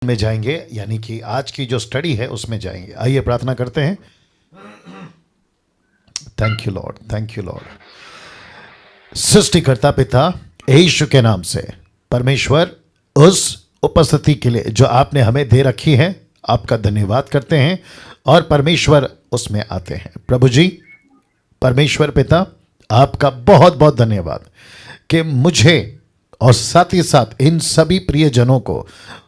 में जाएंगे, यानी कि आज की जो स्टडी है उसमें जाएंगे। आइए प्रार्थना करते हैं। Thank you Lord, thank you Lord. सृष्टिकर्ता पिता यीशु के नाम से परमेश्वर, उस उपस्थिति के लिए जो आपने हमें दे रखी है, आपका धन्यवाद करते हैं और परमेश्वर उसमें आते हैं। प्रभु जी, परमेश्वर पिता, आपका बहुत बहुत धन्यवाद कि मुझे और साथ ही साथ इन सभी प्रियजनों को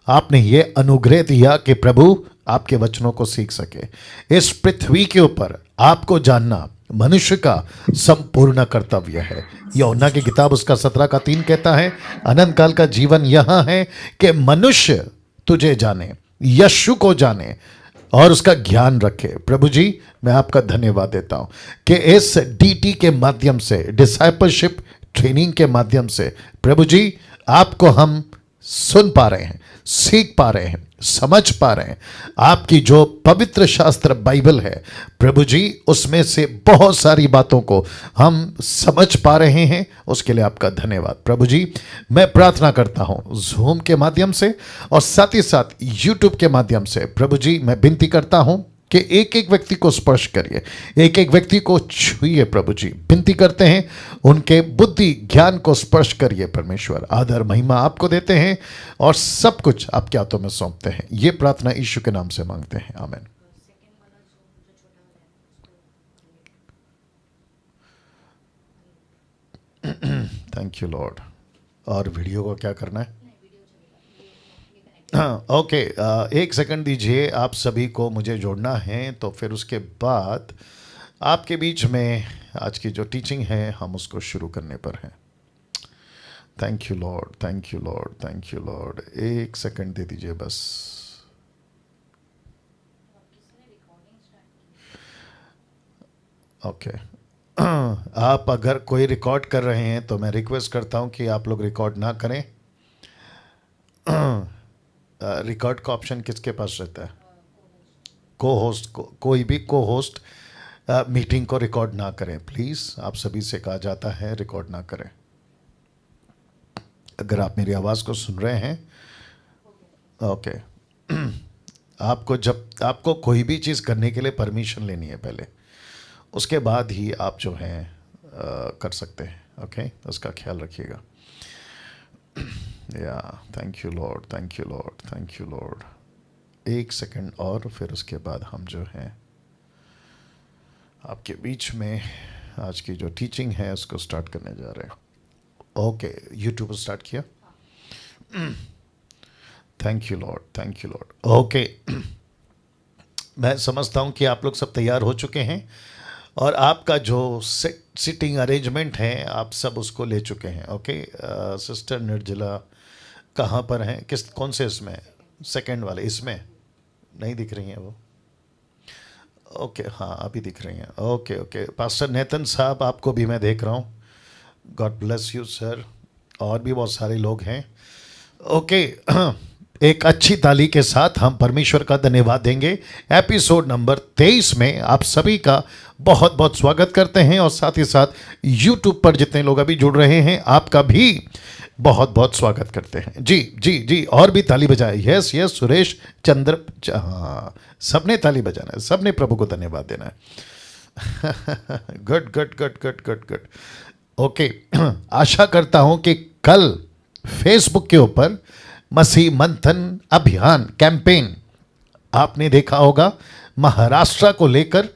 आपने ये अनुग्रह दिया कि प्रभु आपके वचनों को सीख सके। इस पृथ्वी के ऊपर आपको जानना मनुष्य का संपूर्ण कर्तव्य है। यूहन्ना की किताब उसका 17:3 कहता है, अनंत काल का जीवन यहां है कि मनुष्य तुझे जाने, यीशु को जाने और उसका ज्ञान रखे। प्रभु जी, मैं आपका धन्यवाद देता हूं कि इस डीटी के माध्यम से, डिसाइपलशिप ट्रेनिंग के माध्यम से प्रभु जी आपको हम सुन पा रहे हैं, सीख पा रहे हैं, समझ पा रहे हैं। आपकी जो पवित्र शास्त्र बाइबल है प्रभु जी, उसमें से बहुत सारी बातों को हम समझ पा रहे हैं। उसके लिए आपका धन्यवाद। प्रभु जी, मैं प्रार्थना करता हूं जूम के माध्यम से और साथ ही साथ यूट्यूब के माध्यम से प्रभु जी मैं विनती करता हूं कि एक एक व्यक्ति को स्पर्श करिए, एक एक व्यक्ति को छुइए। प्रभु जी विनती करते हैं, उनके बुद्धि ज्ञान को स्पर्श करिए। परमेश्वर, आदर महिमा आपको देते हैं और सब कुछ आपके हाथों में सौंपते हैं। ये प्रार्थना यीशु के नाम से मांगते हैं, आमीन। Thank you Lord. और वीडियो को क्या करना है? हाँ, ओके, एक सेकंड दीजिए। आप सभी को मुझे जोड़ना है, तो फिर उसके बाद आपके बीच में आज की जो टीचिंग है हम उसको शुरू करने पर हैं। Thank you Lord, thank you Lord, thank you Lord. एक सेकंड दे दीजिए बस। ओके, आप अगर कोई रिकॉर्ड कर रहे हैं तो मैं रिक्वेस्ट करता हूं कि आप लोग रिकॉर्ड ना करें। रिकॉर्ड का ऑप्शन किसके पास रहता है? को होस्ट को, कोई भी को होस्ट मीटिंग को रिकॉर्ड ना करें प्लीज़। आप सभी से कहा जाता है रिकॉर्ड ना करें। अगर आप मेरी आवाज़ को सुन रहे हैं, ओके, आपको कोई भी चीज़ करने के लिए परमिशन लेनी है पहले, उसके बाद ही आप जो हैं कर सकते हैं। ओके, उसका ख्याल रखिएगा। या thank you Lord, thank you Lord, thank you Lord. एक सेकंड और फिर उसके बाद हम जो हैं आपके बीच में आज की जो टीचिंग है उसको स्टार्ट करने जा रहे हैं। ओके, यूट्यूब स्टार्ट किया। Thank you Lord, thank you Lord. Okay, मैं समझता हूं कि आप लोग सब तैयार हो चुके हैं और आपका जो सिटिंग अरेंजमेंट है आप सब उसको ले चुके हैं। ओके, सिस्टर निर्जला कहाँ पर हैं? कौन से इसमें? सेकंड वाले इसमें नहीं दिख रही हैं वो? ओके, हाँ अभी दिख रही हैं। ओके ओके, पास्टर नेतन साहब आपको भी मैं देख रहा हूँ। God bless you sir. और भी बहुत सारे लोग हैं। ओके, एक अच्छी ताली के साथ हम परमेश्वर का धन्यवाद देंगे। एपिसोड नंबर 23 में आप सभी का बहुत बहुत स्वागत करते हैं और साथ ही साथ यूट्यूब पर जितने लोग अभी जुड़ रहे हैं आपका भी बहुत बहुत स्वागत करते हैं। जी जी जी, और भी ताली बजाए। यस यस, सुरेश चंद्र, हाँ सबने ताली बजाना है, सबने प्रभु को धन्यवाद देना है। Good good good good good good. Okay, आशा करता हूं कि कल फेसबुक के ऊपर मसीह मंथन अभियान कैंपेन आपने देखा होगा। महाराष्ट्र को लेकर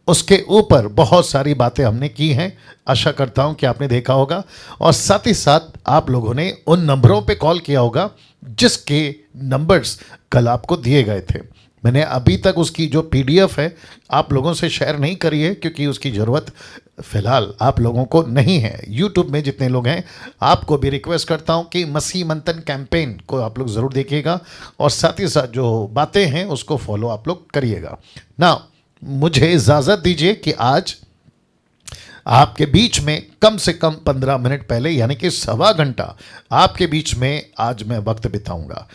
उसके ऊपर बहुत सारी बातें हमने की हैं। आशा करता हूं कि आपने देखा होगा और साथ ही साथ आप लोगों ने उन नंबरों पे कॉल किया होगा जिसके नंबर्स कल आपको दिए गए थे। मैंने अभी तक उसकी जो पीडीएफ है आप लोगों से शेयर नहीं करी है क्योंकि उसकी ज़रूरत फ़िलहाल आप लोगों को नहीं है। यूट्यूब में जितने लोग हैं आपको भी रिक्वेस्ट करता हूं कि मसीह मंथन कैंपेन को आप लोग ज़रूर देखिएगा और साथ ही साथ जो बातें हैं उसको फॉलो आप लोग करिएगा ना। मुझे इजाज़त दीजिए कि आज आपके बीच में कम से कम 15 मिनट पहले, यानी कि सवा घंटा आपके बीच में आज मैं वक्त बिताऊंगा।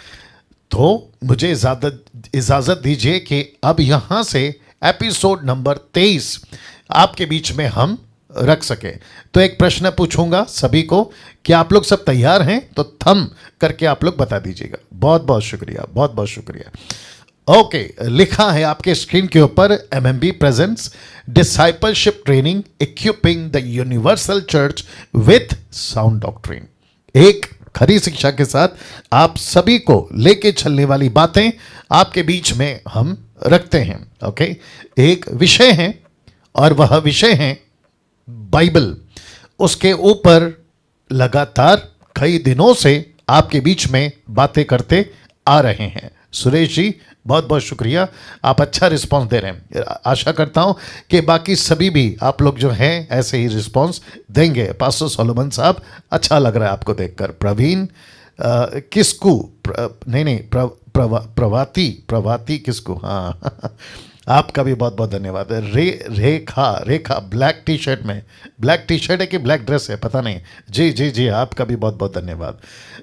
तो मुझे इजाज़त दीजिए कि अब यहाँ से एपिसोड नंबर 23 आपके बीच में हम रख सके। तो एक प्रश्न पूछूंगा सभी को कि आप लोग सब तैयार हैं, तो थम करके आप लोग बता दीजिएगा। बहुत बहुत शुक्रिया, बहुत बहुत शुक्रिया। ओके, लिखा है आपके स्क्रीन के ऊपर, MMB presents discipleship training equipping the universal church with sound doctrine. एक खरी शिक्षा के साथ आप सभी को लेके चलने वाली बातें आपके बीच में हम रखते हैं। ओके, एक विषय है और वह विषय है बाइबल। उसके ऊपर लगातार कई दिनों से आपके बीच में बातें करते आ रहे हैं। सुरेश जी, बहुत बहुत शुक्रिया, आप अच्छा रिस्पांस दे रहे हैं। आशा करता हूं कि बाकी सभी भी आप लोग जो हैं ऐसे ही रिस्पांस देंगे। पास्टर सोलोमन साहब, अच्छा लग रहा है आपको देखकर। प्रवीण किसकू प्रभाती किसकू, हाँ आपका भी बहुत बहुत धन्यवाद। रेखा ब्लैक टी शर्ट में, ब्लैक टी शर्ट है कि ब्लैक ड्रेस है पता नहीं। जी जी जी, आपका भी बहुत बहुत धन्यवाद।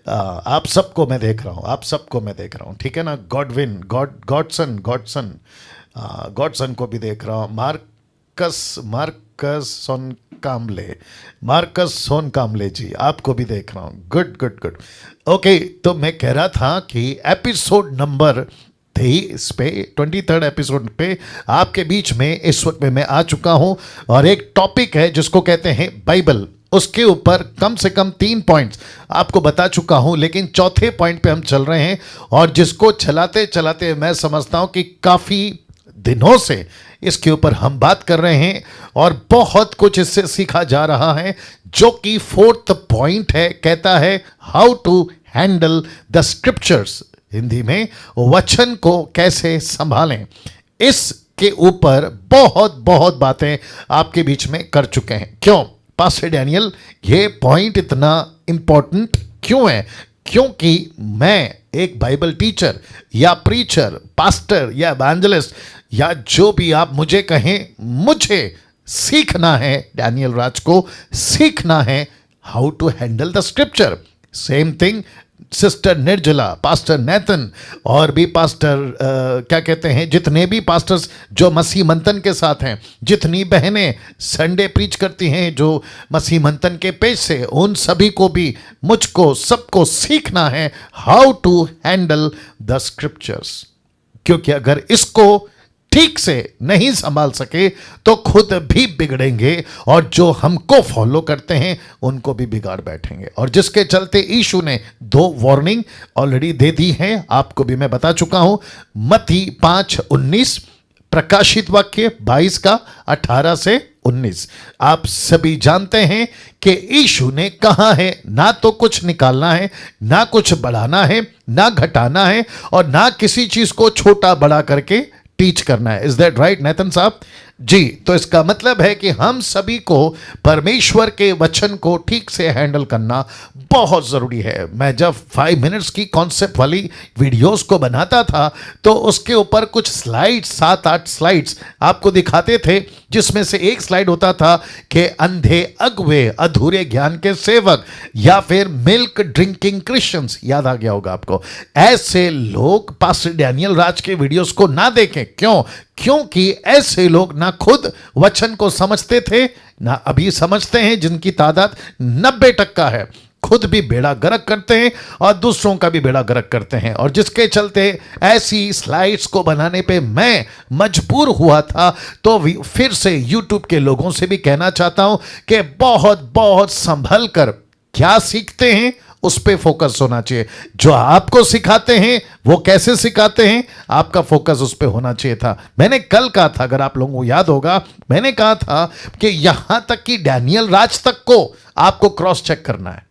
आप सबको मैं देख रहा हूँ, आप सबको मैं देख रहा हूँ, ठीक है ना। गॉडविन गॉडसन को भी देख रहा हूँ। मार्कस सोन कामले जी, आपको भी देख रहा हूँ। गुड। ओके, तो मैं कह रहा था कि एपिसोड नंबर 23 पे, 23rd एपिसोड पे आपके बीच में इस वक्त में मैं आ चुका हूं और एक टॉपिक है जिसको कहते हैं बाइबल। उसके ऊपर कम से कम 3 पॉइंट्स आपको बता चुका हूं, लेकिन चौथे पॉइंट पे हम चल रहे हैं और जिसको चलाते चलाते मैं समझता हूं कि काफ़ी दिनों से इसके ऊपर हम बात कर रहे हैं और बहुत कुछ इससे सीखा जा रहा है, जो कि 4th पॉइंट है। कहता है how to handle the scriptures, Hindi में वचन को कैसे संभालें। इसके ऊपर बहुत बहुत बातें आपके बीच में कर चुके हैं। क्यों पास्टर डैनियल, ये पॉइंट इतना इंपॉर्टेंट क्यों है? क्योंकि मैं एक बाइबल टीचर या प्रीचर, पास्टर या एवेंजलिस्ट या जो भी आप मुझे कहें, मुझे सीखना है, डैनियल राज को सीखना है how to handle the scripture. Same thing sister Nirjala, pastor नेतन और भी पास्टर क्या कहते हैं, जितने भी पास्टर्स जो मसीह मंथन के साथ हैं, जितनी बहनें संडे प्रीच करती हैं जो मसीह मंथन के पेज से, उन सभी को भी मुझको सबको सीखना है how to handle the scriptures. क्योंकि अगर इसको ठीक से नहीं संभाल सके तो खुद भी बिगड़ेंगे और जो हमको फॉलो करते हैं उनको भी बिगाड़ बैठेंगे। और जिसके चलते यीशु ने 2 वार्निंग ऑलरेडी दे दी हैं, आपको भी मैं बता चुका हूं। मत्ती 5:19, प्रकाशित वाक्य 22 का 18 से 19। आप सभी जानते हैं कि यीशु ने कहा है ना तो कुछ निकालना है, ना कुछ बढ़ाना है, ना घटाना है और ना किसी चीज को छोटा बड़ा करके टीच करना है। इज दैट राइट नेतन साहब? जी, तो इसका मतलब है कि हम सभी को परमेश्वर के वचन को ठीक से हैंडल करना बहुत ज़रूरी है। मैं जब 5 मिनट्स की कॉन्सेप्ट वाली वीडियोस को बनाता था तो उसके ऊपर कुछ स्लाइड्स, 7-8 स्लाइड्स आपको दिखाते थे, जिसमें से एक स्लाइड होता था कि अंधे अगुवे, अधूरे ज्ञान के सेवक, या फिर मिल्क ड्रिंकिंग क्रिश्चियंस, याद आ गया होगा आपको। ऐसे लोग पास्टर डैनियल राज के वीडियोस को ना देखें। क्यों? क्योंकि ऐसे लोग ना खुद वचन को समझते थे, ना अभी समझते हैं, जिनकी तादाद 90% है। खुद भी बेड़ा गर्क करते हैं और दूसरों का भी बेड़ा गर्क करते हैं। और जिसके चलते ऐसी स्लाइड्स को बनाने पे मैं मजबूर हुआ था। तो फिर से यूट्यूब के लोगों से भी कहना चाहता हूं कि बहुत बहुत संभल कर क्या सीखते हैं उस पे फोकस होना चाहिए। जो आपको सिखाते हैं वो कैसे सिखाते हैं, आपका फोकस उस पे होना चाहिए था। मैंने कल कहा था, अगर आप लोगों को याद होगा, मैंने कहा था कि यहां तक कि डैनियल राज तक को आपको क्रॉस चेक करना है।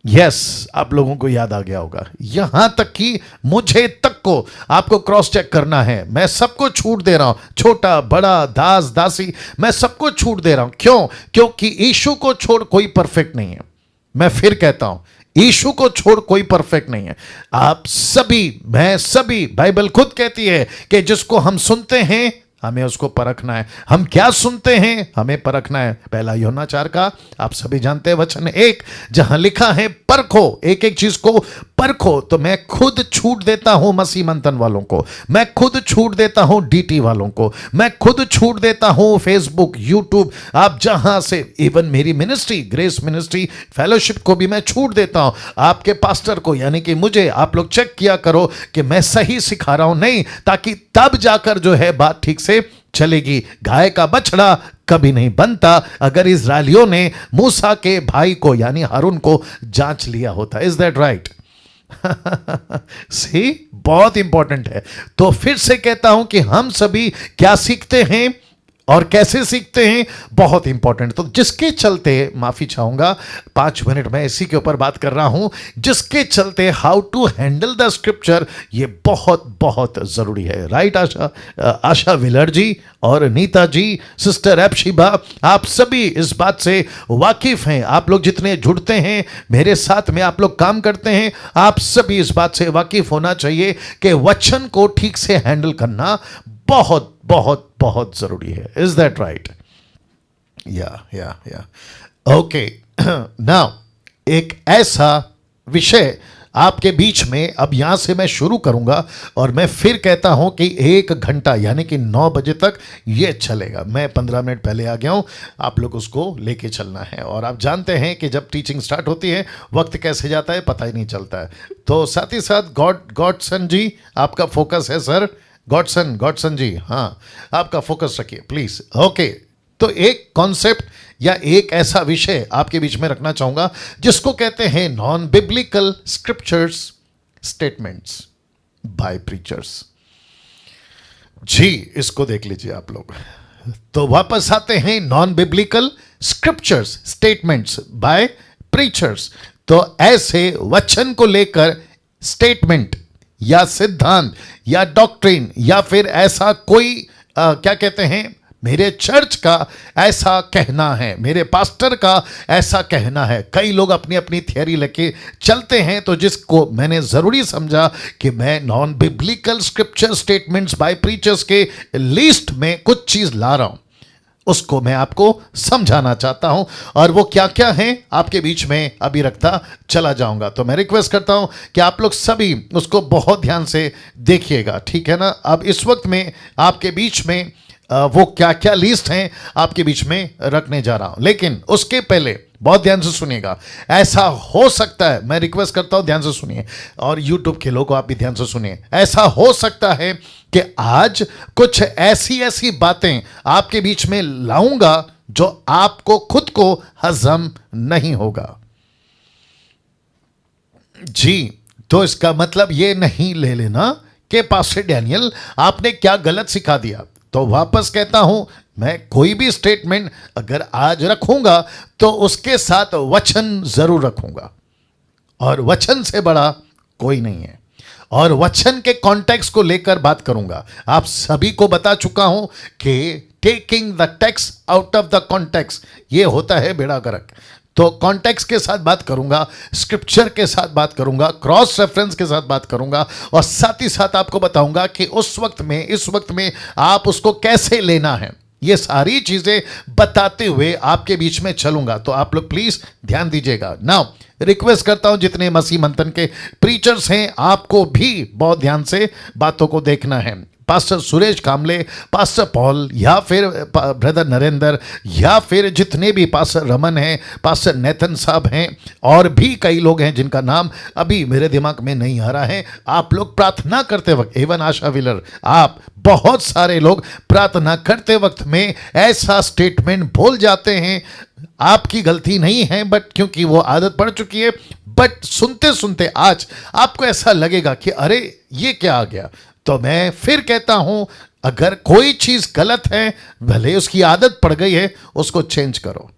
यस, आप लोगों को याद आ गया होगा, यहां तक कि मुझे तक को आपको क्रॉस चेक करना है। मैं सबको छूट दे रहा हूं, छोटा बड़ा, दास दासी, मैं सबको छूट दे रहा हूं। क्यों? क्योंकि यीशु को छोड़ कोई परफेक्ट नहीं है। मैं फिर कहता हूं, यीशु को छोड़ कोई परफेक्ट नहीं है। आप सभी, मैं सभी, बाइबल खुद कहती है कि जिसको हम सुनते हैं हमें उसको परखना है। हम क्या सुनते हैं हमें परखना है। 1 यूहन्ना 4 का आप सभी जानते हैं वचन 1, जहां लिखा है परखो, एक एक चीज को परखो, तो मैं खुद छूट देता हूं मसीह मंथन वालों को, मैं खुद छूट देता हूं डीटी वालों को, मैं खुद छूट देता हूं फेसबुक, यूट्यूब, आप जहां से, इवन मेरी मिनिस्ट्री ग्रेस मिनिस्ट्री फेलोशिप को भी मैं छूट देता हूं। आपके पास्टर को यानी कि मुझे आप लोग चेक किया करो कि मैं सही सिखा रहा हूं नहीं, ताकि तब जाकर जो है बात ठीक से चलेगी। गाय का बछड़ा कभी नहीं बनता अगर इजरायलियों ने मूसा के भाई को यानी हारून को जांच लिया होता। Is that right? सी, बहुत इंपॉर्टेंट है। तो फिर से कहता हूं कि हम सभी क्या सीखते हैं और कैसे सीखते हैं, बहुत इंपॉर्टेंट। तो जिसके चलते, माफी चाहूंगा 5 मिनट में इसी के ऊपर बात कर रहा हूं, जिसके चलते how to handle the scripture, ये बहुत बहुत जरूरी है। राइट आशा विलर जी और नीता जी, सिस्टर एपशिबा, आप सभी इस बात से वाकिफ हैं। आप लोग जितने जुड़ते हैं मेरे साथ में, आप लोग काम करते हैं, आप सभी इस बात से वाकिफ होना चाहिए कि वचन को ठीक से हैंडल करना बहुत बहुत बहुत जरूरी है। Is that right? या ओके। नाउ एक ऐसा विषय आपके बीच में अब यहां से मैं शुरू करूंगा, और मैं फिर कहता हूं कि 1 घंटा यानी कि 9 बजे तक ये चलेगा। मैं 15 मिनट पहले आ गया हूं, आप लोग उसको लेके चलना है। और आप जानते हैं कि जब टीचिंग स्टार्ट होती है वक्त कैसे जाता है पता ही नहीं चलता है। तो साथ ही साथ गॉडसन जी, आपका फोकस है सर। गॉडसन जी, हाँ, आपका फोकस रखिए प्लीज। ओके, तो एक कॉन्सेप्ट या एक ऐसा विषय आपके बीच में रखना चाहूंगा जिसको कहते हैं non biblical scriptures statements by preachers. जी, इसको देख लीजिए आप लोग। तो वापस आते हैं, non biblical scriptures statements by preachers. तो ऐसे वचन को लेकर स्टेटमेंट या सिद्धांत या डॉक्ट्रिन या फिर ऐसा कोई क्या कहते हैं, मेरे चर्च का ऐसा कहना है, मेरे पास्टर का ऐसा कहना है। कई लोग अपनी अपनी थियरी लेके चलते हैं, तो जिसको मैंने ज़रूरी समझा कि मैं non biblical scripture statements by preachers के लिस्ट में कुछ चीज़ ला रहा हूं, उसको मैं आपको समझाना चाहता हूं, और वो क्या क्या है आपके बीच में अभी रखता चला जाऊंगा। तो मैं रिक्वेस्ट करता हूं कि आप लोग सभी उसको बहुत ध्यान से देखिएगा, ठीक है ना। अब इस वक्त में आपके बीच में वो क्या क्या लिस्ट हैं आपके बीच में रखने जा रहा हूं, लेकिन उसके पहले बहुत ध्यान से सुनिएगा। ऐसा हो सकता है, मैं रिक्वेस्ट करता हूं ध्यान से सुनिए, और यूट्यूब के लोग आप भी ध्यान से सुनिए। ऐसा हो सकता है कि आज कुछ ऐसी ऐसी बातें आपके बीच में लाऊंगा जो आपको खुद को हजम नहीं होगा। जी, तो इसका मतलब ये नहीं ले लेना कि पास्टर डैनियल आपने क्या गलत सिखा दिया। तो वापस कहता हूं, मैं कोई भी स्टेटमेंट अगर आज रखूंगा तो उसके साथ वचन जरूर रखूंगा, और वचन से बड़ा कोई नहीं है, और वचन के कॉन्टेक्स्ट को लेकर बात करूंगा। आप सभी को बता चुका हूं कि taking the text out of the context ये होता है बेड़ा गर्क। तो कॉन्टेक्स्ट के साथ बात करूंगा, स्क्रिप्चर के साथ बात करूंगा, क्रॉस रेफरेंस के साथ बात करूंगा, और साथ ही साथ आपको बताऊंगा कि उस वक्त में, इस वक्त में आप उसको कैसे लेना है। ये सारी चीजें बताते हुए आपके बीच में चलूंगा, तो आप लोग प्लीज ध्यान दीजिएगा। नाउ रिक्वेस्ट करता हूं, जितने मसीह मंथन के प्रीचर्स हैं आपको भी बहुत ध्यान से बातों को देखना है। पास्टर सुरेश कामले, पास्टर पॉल, या फिर ब्रदर नरेंद्र, या फिर जितने भी पास्टर रमन हैं, पास्टर नेतन साहब हैं, और भी कई लोग हैं जिनका नाम अभी मेरे दिमाग में नहीं आ रहा है। आप लोग प्रार्थना करते वक्त, एवन आशा विलर, आप बहुत सारे लोग प्रार्थना करते वक्त में ऐसा स्टेटमेंट भूल जाते हैं। आपकी गलती नहीं है, बट क्योंकि वो आदत पड़ चुकी है, बट सुनते सुनते आज आपको ऐसा लगेगा कि अरे ये क्या आ गया। तो मैं फिर कहता हूं, अगर कोई चीज गलत है, भले उसकी आदत पड़ गई है, उसको चेंज करो।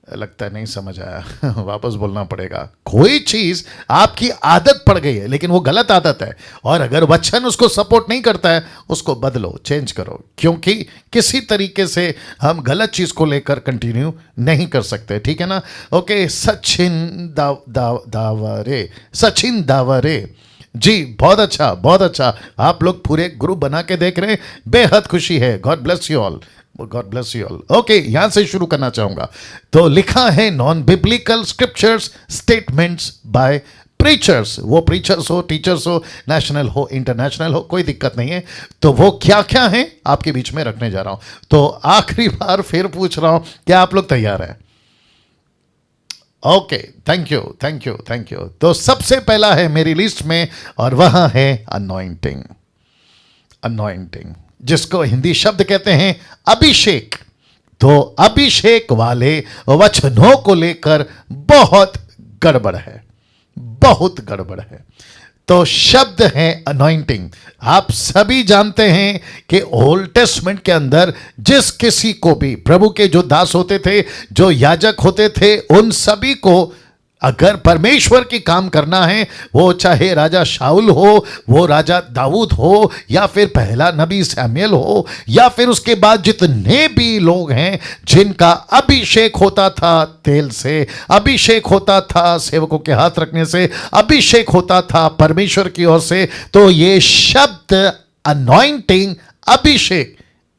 लगता है नहीं समझ आया, वापस बोलना पड़ेगा। कोई चीज आपकी आदत पड़ गई है लेकिन वो गलत आदत है, और अगर वचन उसको सपोर्ट नहीं करता है, उसको बदलो, चेंज करो, क्योंकि किसी तरीके से हम गलत चीज को लेकर कंटिन्यू नहीं कर सकते, ठीक है ना। ओके, सचिन दावरे, सचिन दावरे जी, बहुत अच्छा, बहुत अच्छा। आप लोग पूरे ग्रुप बना के देख रहे हैं, बेहद खुशी है। God bless you all, God bless you all. Okay, यहां से शुरू करना चाहूंगा। तो लिखा है non biblical scriptures statements by preachers, वो प्रीचर्स हो, टीचर्स हो, नेशनल हो, इंटरनेशनल हो, कोई दिक्कत नहीं है। तो वो क्या क्या हैं आपके बीच में रखने जा रहा हूं। तो आखिरी बार फिर पूछ रहा हूं, क्या आप लोग तैयार हैं? Okay, thank you thank you thank you. तो सबसे पहला है मेरी लिस्ट में, और वह है अनॉइंटिंग। अनॉइंटिंग, जिसको हिंदी शब्द कहते हैं अभिषेक। तो अभिषेक वाले वचनों को लेकर बहुत गड़बड़ है, बहुत गड़बड़ है। तो शब्द है अनॉइंटिंग। आप सभी जानते हैं कि ओल्ड टेस्टमेंट के अंदर जिस किसी को भी प्रभु के जो दास होते थे, जो याजक होते थे, उन सभी को अगर परमेश्वर की काम करना है, वो चाहे राजा शाऊल हो, वो राजा दाऊद हो, या फिर पहला नबी सैमुएल हो, या फिर उसके बाद जितने भी लोग हैं जिनका अभिषेक होता था तेल से, अभिषेक होता था सेवकों के हाथ रखने से, अभिषेक होता था परमेश्वर की ओर से, तो ये शब्द अनॉइंटिंग, अभिषेक,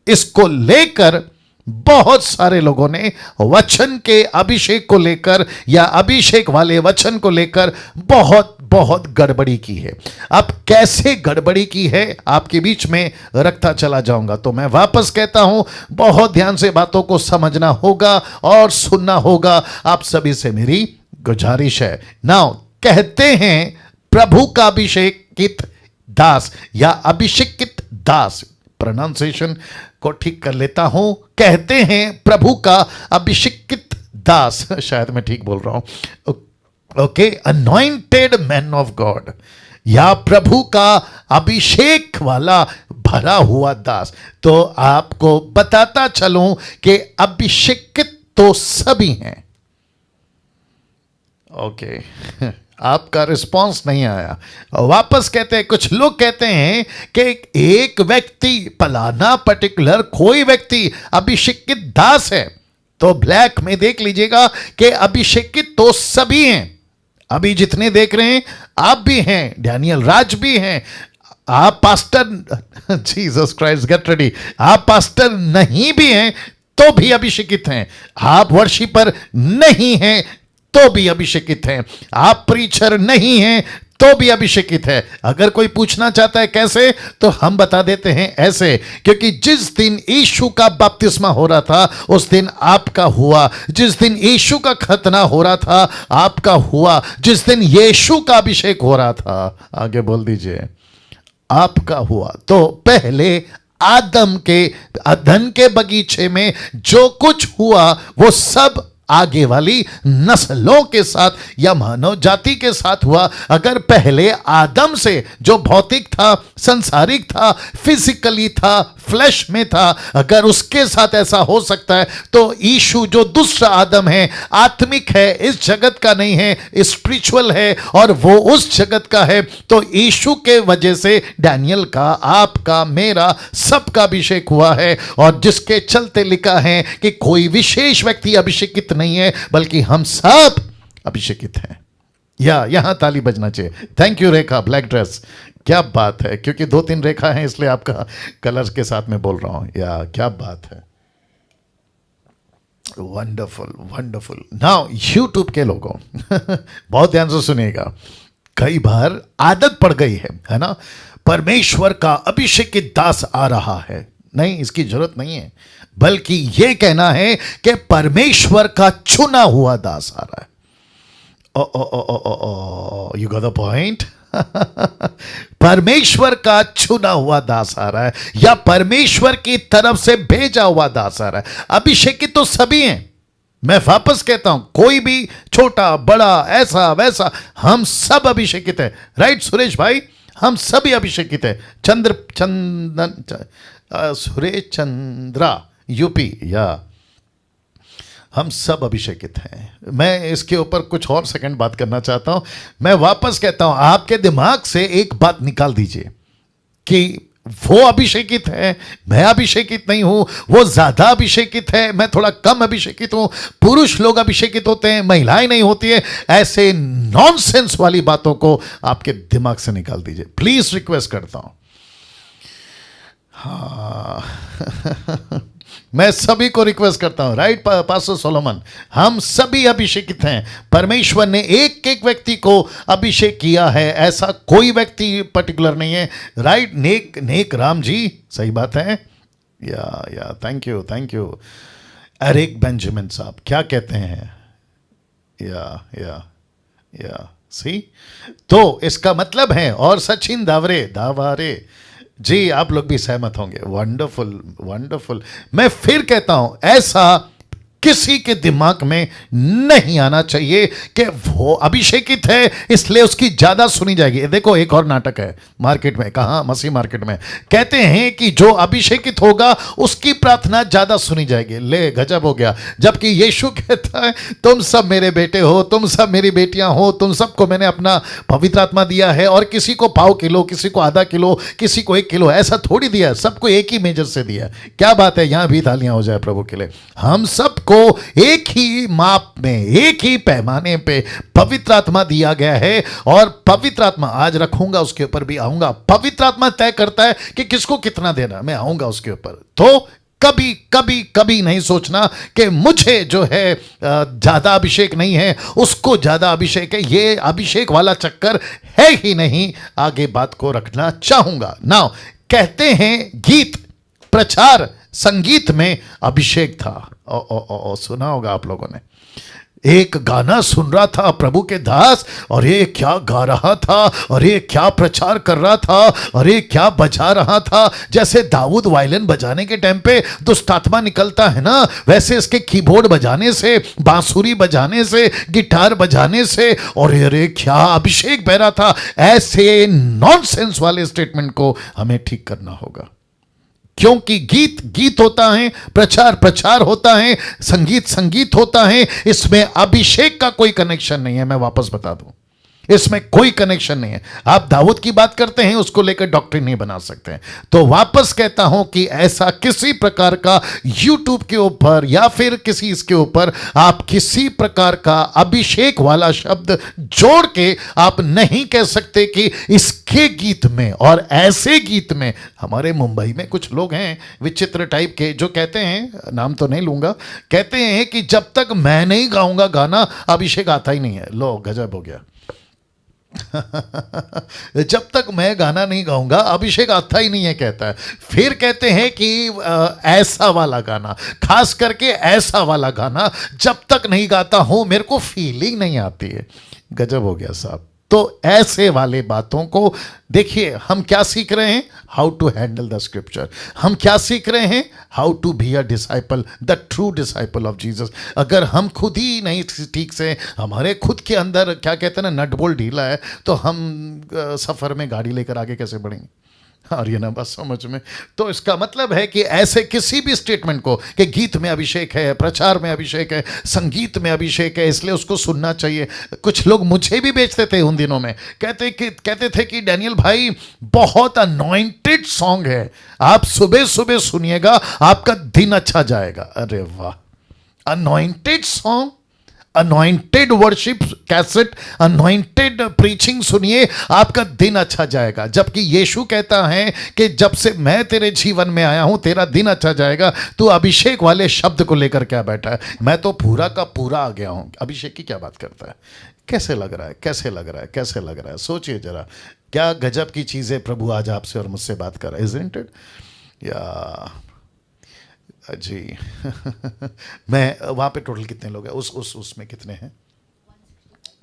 इसको लेकर बहुत सारे लोगों ने वचन के अभिषेक को लेकर या अभिषेक वाले वचन को लेकर बहुत बहुत गड़बड़ी की है। अब कैसे गड़बड़ी की है आपके बीच में रखता चला जाऊंगा। तो मैं वापस कहता हूं, बहुत ध्यान से बातों को समझना होगा और सुनना होगा। आप सभी से मेरी गुजारिश है। नाउ कहते हैं प्रभु का अभिषेकित दास या अभिषेकित दास, प्रोनाउंसिएशन को ठीक कर लेता हूं, कहते हैं प्रभु का अभिषेकित दास, शायद मैं ठीक बोल रहा हूं, okay, anointed man of God, या प्रभु का अभिषेक वाला भरा हुआ दास। तो आपको बताता चलूं कि अभिषेकित तो सभी हैं। ओके आपका रिस्पांस नहीं आया। वापस कहते हैं, कुछ लोग कहते हैं कि एक व्यक्ति फलाना पर्टिकुलर कोई व्यक्ति अभिषेकित दास है, तो ब्लैक में देख लीजिएगा कि अभिषेकित तो सभी हैं। अभी जितने देख रहे हैं आप भी हैं, डैनियल राज भी हैं, आप pastor, Jesus Christ get ready, आप पास्टर नहीं भी हैं तो भी अभिषेकित हैं, आप वर्शिपर नहीं हैं तो भी अभिषेकित हैं, आप प्रीचर नहीं हैं तो भी अभिषेकित है। अगर कोई पूछना चाहता है कैसे, तो हम बता देते हैं ऐसे, क्योंकि जिस दिन यीशु का बपतिस्मा हो रहा था उस दिन आपका हुआ, जिस दिन यीशु का खतना हो रहा था आपका हुआ, जिस दिन यीशु का अभिषेक हो रहा था, आगे बोल दीजिए, आपका हुआ। तो पहले आदम के अदन के बगीचे में जो कुछ हुआ वो सब आगे वाली नस्लों के साथ या मानव जाति के साथ हुआ। अगर पहले आदम से जो भौतिक था, संसारिक था, फिजिकली था, फ्लैश में था, अगर उसके साथ ऐसा हो सकता है, तो यीशु जो दूसरा आदम है, आत्मिक है, इस जगत का नहीं है, स्पिरिचुअल है और वो उस जगत का है। तो यीशु के वजह से डैनियल का, आपका, मेरा, सबका अभिषेक हुआ है। और जिसके चलते लिखा है कि कोई विशेष व्यक्ति अभिषेकित नहीं है, बल्कि हम सब अभिषेकित हैं। या यहां ताली बजना चाहिए। Thank you Rekha, black dress, क्या बात है, क्योंकि 2-3 रेखा हैं इसलिए आपका कलर के साथ में बोल रहा हूं। या क्या बात है, वंडरफुल वंडरफुल। नाउ यूट्यूब के लोगों बहुत ध्यान से सुनिएगा, कई बार आदत पड़ गई है ना, परमेश्वर का अभिषेकित दास आ रहा है। नहीं, इसकी जरूरत नहीं है, बल्कि यह कहना है कि परमेश्वर का चुना हुआ दास आ रहा है। You got the point. परमेश्वर का चुना हुआ दास आ रहा है, या परमेश्वर की तरफ से भेजा हुआ दास आ रहा है। अभिषेकित तो सभी हैं, मैं वापस कहता हूं, कोई भी छोटा बड़ा ऐसा वैसा, हम सब अभिषेकित है। राइट सुरेश भाई, हम सभी अभिषेकित है। सुरेश चंद्रा यूपी, या हम सब अभिषेकित हैं। मैं इसके ऊपर कुछ और सेकंड बात करना चाहता हूं। मैं वापस कहता हूं, आपके दिमाग से एक बात निकाल दीजिए कि वो अभिषेकित है, मैं अभिषेकित नहीं हूं, वो ज्यादा अभिषेकित है, मैं थोड़ा कम अभिषेकित हूं, पुरुष लोग अभिषेकित होते हैं, महिलाएं नहीं होती है। ऐसे नॉनसेंस वाली बातों को आपके दिमाग से निकाल दीजिए, प्लीज रिक्वेस्ट करता हूं। हाँ मैं सभी को रिक्वेस्ट करता हूं, राइट पास्टर सोलोमन, हम सभी अभिषेकित हैं। परमेश्वर ने एक एक व्यक्ति को अभिषेक किया है, ऐसा कोई व्यक्ति पर्टिकुलर नहीं है, राइट। नेक नेक राम जी, सही बात है। या थैंक यू एरिक बेंजामिन साहब, क्या कहते हैं? या सी, तो इसका मतलब है, और सचिन दावारे जी, आप लोग भी सहमत होंगे। वंडरफुल। मैं फिर कहता हूं, ऐसा किसी के दिमाग में नहीं आना चाहिए कि वो अभिषेकित है इसलिए उसकी ज्यादा सुनी जाएगी। देखो, एक और नाटक है मार्केट में, कहां? मसीह मार्केट में। कहते हैं कि जो अभिषेकित होगा उसकी प्रार्थना ज्यादा सुनी जाएगी। ले, गजब हो गया। जबकि यीशु कहता है, तुम सब मेरे बेटे हो, तुम सब मेरी बेटियां हो, तुम सबको मैंने अपना पवित्र आत्मा दिया है, और किसी को पाव किलो, किसी को आधा किलो, किसी को 1 किलो, ऐसा थोड़ी दिया है, सबको एक ही मेजर से दिया। क्या बात है, यहां भी तालियां हो जाए प्रभु के लिए। हम सबको एक ही माप में, एक ही पैमाने पे पवित्र आत्मा दिया गया है, और पवित्र आत्मा, आज रखूंगा, उसके ऊपर भी आऊंगा। पवित्र आत्मा तय करता है कि किसको कितना देना, मैं आऊंगा उसके ऊपर। तो कभी नहीं सोचना कि मुझे जो है ज्यादा अभिषेक नहीं है, उसको ज्यादा अभिषेक है। ये अभिषेक वाला चक्कर है ही नहीं। आगे बात को रखना चाहूंगा। नाउ, कहते हैं गीत, प्रचार, संगीत में अभिषेक था। सुना होगा आप लोगों ने। एक गाना सुन रहा था प्रभु के दास, और ये क्या गा रहा था, और ये क्या प्रचार कर रहा था, और ये क्या बजा रहा था। जैसे दाऊद वायलिन बजाने के टाइम पे दुष्ट आत्मा निकलता है ना, वैसे इसके कीबोर्ड बजाने से, बांसुरी बजाने से, गिटार बजाने से, और ये क्या अभिषेक बह रहा था। ऐसे नॉनसेंस वाले स्टेटमेंट को हमें ठीक करना होगा, क्योंकि गीत होता है, प्रचार होता है, संगीत होता है। इसमें अभिषेक का कोई कनेक्शन नहीं है। मैं वापस बता दूं, इसमें कोई कनेक्शन नहीं है। आप दाऊद की बात करते हैं, उसको लेकर डॉक्ट्रिन नहीं बना सकते हैं। तो वापस कहता हूं कि ऐसा किसी प्रकार का यूट्यूब के ऊपर या फिर किसी इसके ऊपर आप किसी प्रकार का अभिषेक वाला शब्द जोड़ के आप नहीं कह सकते कि इसके गीत में और ऐसे गीत में। हमारे मुंबई में कुछ लोग हैं विचित्र टाइप के, जो कहते हैं, नाम तो नहीं लूंगा, कहते हैं कि जब तक मैं नहीं गाऊंगा गाना, अभिषेक आता ही नहीं है। लो, गजब हो गया। जब तक मैं गाना नहीं गाऊंगा, अभिषेक आता ही नहीं है, कहता है। फिर कहते हैं कि ऐसा वाला गाना, खास करके ऐसा वाला गाना जब तक नहीं गाता हूं मेरे को फीलिंग नहीं आती है। गजब हो गया साहब। तो ऐसे वाले बातों को देखिए, हम क्या सीख रहे हैं? How to handle the scripture. हम क्या सीख रहे हैं? How to be a disciple, the true disciple of Jesus. अगर हम खुद ही नहीं ठीक से, हमारे खुद के अंदर क्या कहते हैं ना, नट बोल्ट ढीला है, तो हम सफर में गाड़ी लेकर आगे कैसे बढ़ेंगे? और ये ना बस समझ में। तो इसका मतलब है कि ऐसे किसी भी स्टेटमेंट को कि गीत में अभिषेक है, प्रचार में अभिषेक है, संगीत में अभिषेक है, इसलिए उसको सुनना चाहिए। कुछ लोग मुझे भी बेचते थे उन दिनों में, कहते थे कि डैनियल भाई बहुत अनॉइंटेड सॉन्ग है, आप सुबह सुबह सुनिएगा, आपका दिन अच्छा जाएगा। अरे वाह, anointed song, anointed worship cassette, anointed preaching सुनिए, आपका दिन अच्छा जाएगा। जबकि यीशु कहता है कि जब से मैं तेरे जीवन में आया हूं तेरा दिन अच्छा जाएगा। तू अभिषेक वाले शब्द को लेकर क्या बैठा है? मैं तो पूरा का पूरा आ गया हूं। अभिषेक की क्या बात करता है? कैसे लग रहा है, कैसे लग रहा है, कैसे लग रहा है? सोचिए जरा, क्या गजब की चीज़ें प्रभु आज आपसे और मुझसे बात कर रहा है। Isn't it? या जी मैं वहाँ पे टोटल कितने लोग हैं? उसमें कितने हैं?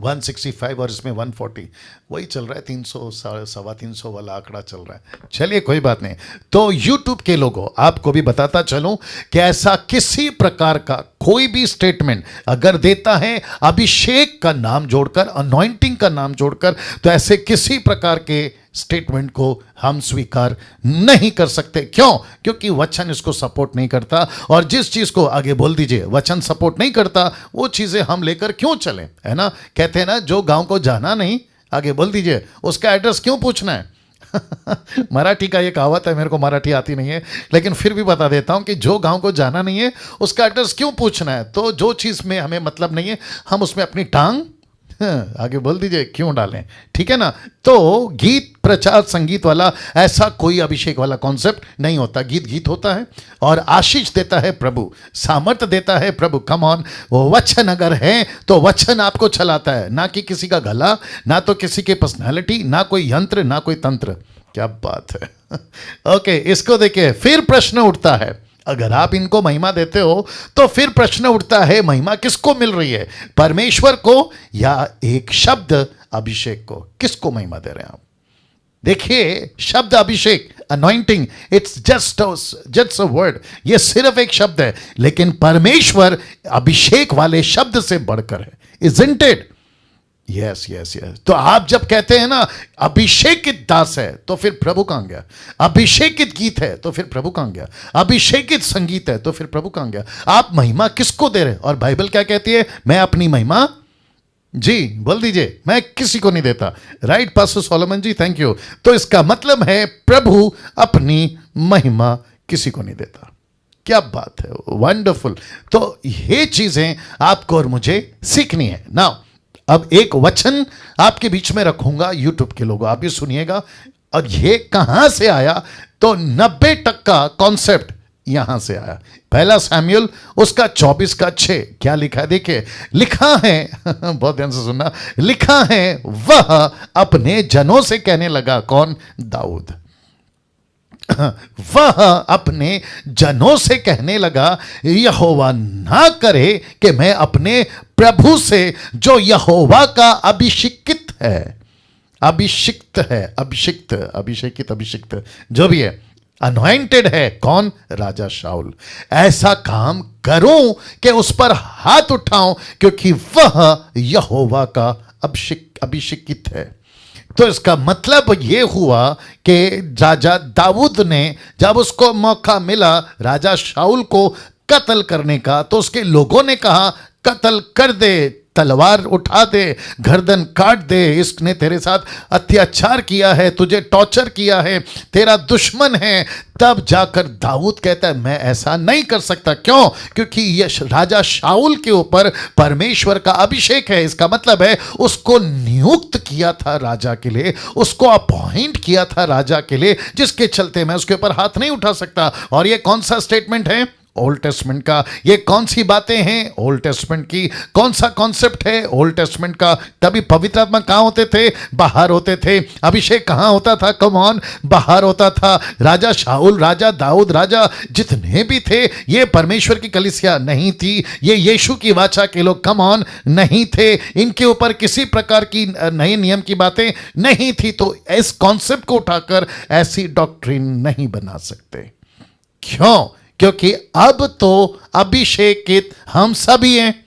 165, और इसमें 140, वही चल रहा है। 300, 350 वाला आंकड़ा चल रहा है। चलिए, कोई बात नहीं। तो YouTube के लोगों, आपको भी बताता चलूं कि ऐसा किसी प्रकार का कोई भी स्टेटमेंट अगर देता है अभिषेक का नाम जोड़कर, अनॉइंटिंग का नाम जोड़कर, तो ऐसे किसी प्रकार के स्टेटमेंट को हम स्वीकार नहीं कर सकते। क्यों? क्योंकि वचन इसको सपोर्ट नहीं करता, और जिस चीज को, आगे बोल दीजिए, वचन सपोर्ट नहीं करता, वो चीजें हम लेकर क्यों चलें? है ना, कहते हैं ना, जो गांव को जाना नहीं, आगे बोल दीजिए, उसका एड्रेस क्यों पूछना है? मराठी का ये कहावत है, मेरे को मराठी आती नहीं है, लेकिन फिर भी बता देता हूं कि जो गांव को जाना नहीं है उसका एड्रेस क्यों पूछना है? तो जो चीज में हमें मतलब नहीं है, हम उसमें अपनी टांग आगे बोल दीजिए क्यों डालें, ठीक है ना। तो गीत प्रचार संगीत वाला ऐसा कोई अभिषेक वाला कॉन्सेप्ट नहीं होता। गीत गीत होता है और आशीष देता है प्रभु, सामर्थ देता है प्रभु। कम ऑन, वो वचन अगर है तो वचन आपको चलाता है, ना कि किसी का गला, ना तो किसी की पर्सनालिटी, ना कोई यंत्र, ना कोई तंत्र। क्या बात है। ओके, इसको देखिए, फिर प्रश्न उठता है, अगर आप इनको महिमा देते हो तो फिर प्रश्न उठता है महिमा किसको मिल रही है, परमेश्वर को या एक शब्द अभिषेक को? किसको महिमा दे रहे हैं आप? देखिए, शब्द अभिषेक, anointing, it's just a word, ये सिर्फ एक शब्द है, लेकिन परमेश्वर अभिषेक वाले शब्द से बढ़कर है। Isn't it? Yes yes yes. तो आप जब कहते हैं ना अभिषेकित दास है, तो फिर प्रभु कहां गया? अभिषेकित गीत है तो फिर प्रभु कहां गया? अभिषेकित संगीत है तो फिर प्रभु कहां गया? आप महिमा किसको दे रहे हैं? और बाइबल क्या कहती है? मैं अपनी महिमा, जी बोल दीजिए, मैं किसी को नहीं देता। Right pastor Solomon ji, thank you. तो इसका मतलब है प्रभु अपनी महिमा किसी को नहीं देता। क्या बात है, वंडरफुल। तो ये चीजें आपको और मुझे सीखनी है। नाउ अब एक वचन आपके बीच में रखूंगा, यूट्यूब के लोगों, आप भी सुनिएगा। और ये कहां से आया? तो 90% कॉन्सेप्ट यहां से आया। पहला सैमुएल उसका 24:6 क्या लिखा है? देखिए, लिखा है बहुत ध्यान से सुनना, लिखा है, वह अपने जनों से कहने लगा। कौन? दाऊद। वह अपने जनों से कहने लगा, यहोवा ना करे कि मैं अपने प्रभु से, जो यहोवा का अभिषिक्त है, अभिषिक्त है, अभिषिक्त, अभिषेकित, अभिषिक्त, जो भी है, अनॉइंटेड है। कौन? राजा शाऊल। ऐसा काम करूं कि उस पर हाथ उठाऊं, क्योंकि वह यहोवा का अभिषिक्त है। तो इसका मतलब यह हुआ कि राजा दाऊद ने जब उसको मौका मिला राजा शाऊल को कत्ल करने का, तो उसके लोगों ने कहा कत्ल कर दे, तलवार उठा दे, गर्दन काट दे, इसने तेरे साथ अत्याचार किया है, तुझे टॉर्चर किया है, तेरा दुश्मन है। तब जाकर दाऊद कहता है मैं ऐसा नहीं कर सकता। क्यों? क्योंकि यह राजा शाऊल के ऊपर परमेश्वर का अभिषेक है। इसका मतलब है उसको नियुक्त किया था राजा के लिए, उसको अपॉइंट किया था राजा के लिए, जिसके चलते मैं उसके ऊपर हाथ नहीं उठा सकता। और यह कौन सा स्टेटमेंट है? ओल्ड टेस्टमेंट का। ये कौन सी बातें हैं? ओल्ड टेस्टमेंट की। कौन सा कॉन्सेप्ट है? ओल्ड टेस्टमेंट का। तभी पवित्र आत्मा कहां होते थे? बाहर होते थे। अभिषेक कहां होता था? कम ऑन, बाहर होता था। राजा शाऊल, राजा दाऊद, राजा जितने भी थे, ये परमेश्वर की कलीसिया नहीं थी, ये यीशु की वाचा के लोग, कम ऑन, नहीं थे। इनके ऊपर किसी प्रकार की नए नियम की बातें नहीं थी। तो इस कॉन्सेप्ट को उठाकर ऐसी डॉक्ट्रिन नहीं बना सकते। क्यों? क्योंकि अब तो अभिषेकित हम सभी हैं।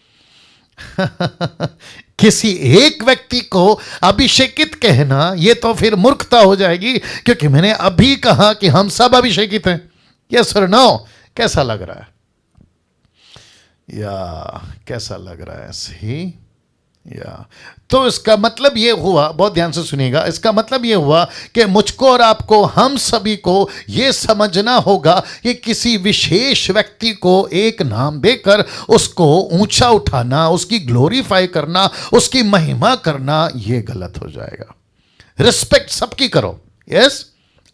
किसी एक व्यक्ति को अभिषेकित कहना यह तो फिर मूर्खता हो जाएगी, क्योंकि मैंने अभी कहा कि हम सब अभिषेकित हैं। यस और नो? कैसा लग रहा है? या कैसा लग रहा है? सही या। तो इसका मतलब यह हुआ, बहुत ध्यान से सुनिएगा, इसका मतलब यह हुआ कि मुझको और आपको, हम सभी को यह समझना होगा कि किसी विशेष व्यक्ति को एक नाम देकर उसको ऊंचा उठाना, उसकी ग्लोरीफाई करना, उसकी महिमा करना, यह गलत हो जाएगा। रिस्पेक्ट सबकी करो, यस,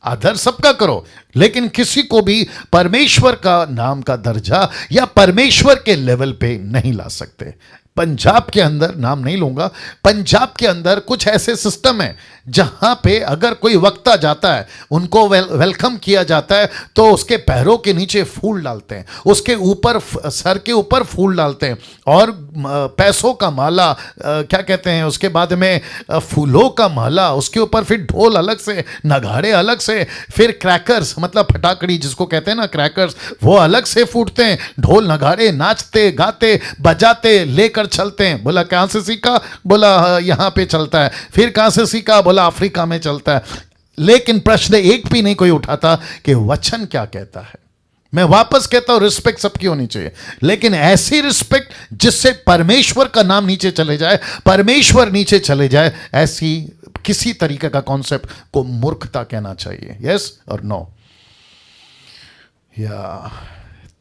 आदर सबका करो, लेकिन किसी को भी परमेश्वर का नाम का दर्जा या परमेश्वर के लेवल पे नहीं ला सकते। पंजाब के अंदर, नाम नहीं लूंगा, पंजाब के अंदर कुछ ऐसे सिस्टम है जहां पे अगर कोई वक्ता जाता है, उनको वेलकम किया जाता है, तो उसके पैरों के नीचे फूल डालते हैं, उसके ऊपर, सर के ऊपर फूल डालते हैं, और पैसों का माला, क्या कहते हैं उसके बाद में, फूलों का माला, उसके ऊपर फिर ढोल अलग से, नगाड़े अलग से, फिर क्रैकर्स, मतलब फटाकड़ी जिसको कहते हैं ना, क्रैकर्स, वो अलग से फूटते हैं, ढोल नगाड़े, नाचते गाते बजाते लेकर चलते हैं। बोला कहां से सीखा? बोला यहां पे चलता है। फिर कहां से सीखा? बोला अफ्रीका में चलता है। लेकिन प्रश्न एक भी नहीं कोई उठाता कि वचन क्या कहता है। मैं वापस कहता हूं, रिस्पेक्ट सबकी होनी चाहिए, लेकिन ऐसी रिस्पेक्ट जिससे परमेश्वर का नाम नीचे चले जाए, परमेश्वर नीचे चले जाए, ऐसी किसी तरीके का कॉन्सेप्ट को मूर्खता कहना चाहिए। यस और नो? या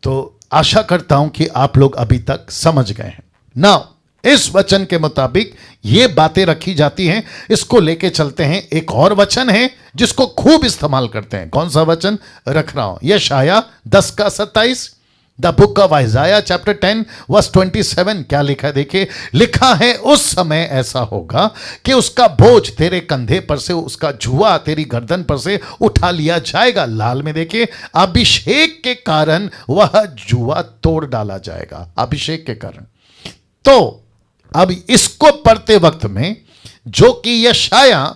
तो आशा करता हूं कि आप लोग अभी तक समझ गए हैं। नाउ इस वचन के मुताबिक ये बातें रखी जाती हैं। इसको लेके चलते हैं। एक और वचन है जिसको खूब इस्तेमाल करते हैं। कौन सा वचन रख रहा हूं? यशाया 10 का 27, the book of Isaiah chapter 10 verse 27। क्या लिखा है? देखिए, लिखा है उस समय ऐसा होगा कि उसका बोझ तेरे कंधे पर से, उसका जुआ तेरी गर्दन पर से उठा लिया जाएगा। लाल में देखिए, अभिषेक के कारण वह जुआ तोड़ डाला जाएगा। अभिषेक के कारण। तो अब इसको पढ़ते वक्त में जो कि यशाया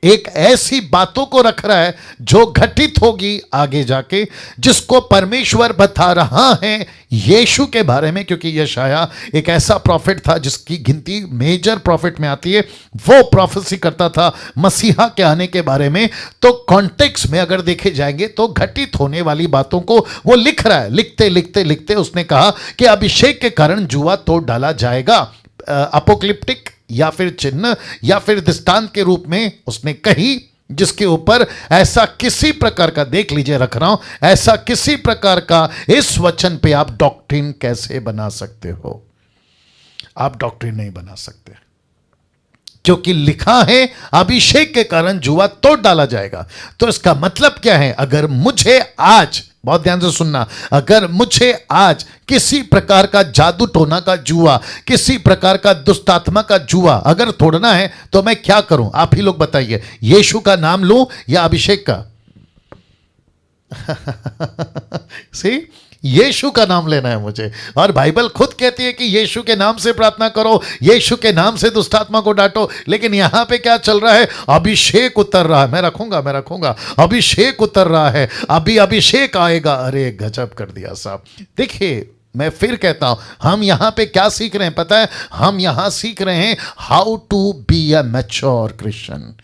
एक ऐसी बातों को रख रहा है जो घटित होगी आगे जाके, जिसको परमेश्वर बता रहा है यीशु के बारे में, क्योंकि यशाया एक ऐसा प्रॉफिट था जिसकी गिनती मेजर प्रॉफिट में आती है। वो प्रोफेसी करता था मसीहा के आने के बारे में। तो कॉन्टेक्स्ट में अगर देखे जाएंगे तो घटित होने वाली बातों को वो लिख रहा है। लिखते लिखते लिखते उसने कहा कि अभिषेक के कारण जुआ तोड़ डाला जाएगा। अपोक्लिप्टिक या फिर चिन्ह या फिर दृष्टांत के रूप में उसने कही, जिसके ऊपर ऐसा किसी प्रकार का, देख लीजिए रख रहा हूं, ऐसा किसी प्रकार का इस वचन पे आप डॉक्ट्रिन कैसे बना सकते हो? आप डॉक्ट्रिन नहीं बना सकते, क्योंकि लिखा है अभिषेक के कारण जुआ तोड़ डाला जाएगा। तो इसका मतलब क्या है? अगर मुझे आज, बहुत ध्यान से सुनना, अगर मुझे आज किसी प्रकार का जादू टोना का जुआ, किसी प्रकार का दुष्टात्मा का जुआ अगर तोड़ना है तो मैं क्या करूं? आप ही लोग बताइए। यीशु का नाम लूं या अभिषेक का? सी, यीशु का नाम लेना है मुझे। और बाइबल खुद कहती है कि यीशु के नाम से प्रार्थना करो, यीशु के नाम से दुष्टात्मा को डांटो। लेकिन यहां पे क्या चल रहा है? अभिषेक उतर रहा है। मैं रखूंगा, अभिषेक उतर रहा है, अभी अभिषेक आएगा। अरे गजब कर दिया साहब। देखिए, मैं फिर कहता हूं, हम यहां पे क्या सीख रहे हैं पता है? हम यहां सीख रहे हैं how to be a mature Christian.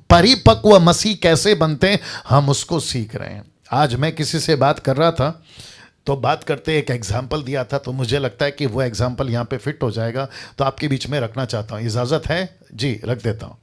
परिपक्व मसीह कैसे बनते हैं, हम उसको सीख रहे हैं। आज मैं किसी से बात कर रहा था, तो बात करते एक एग्जाम्पल दिया था, तो मुझे लगता है कि वो एग्जाम्पल यहाँ पे फिट हो जाएगा, तो आपके बीच में रखना चाहता हूँ। इजाज़त है? जी, रख देता हूँ।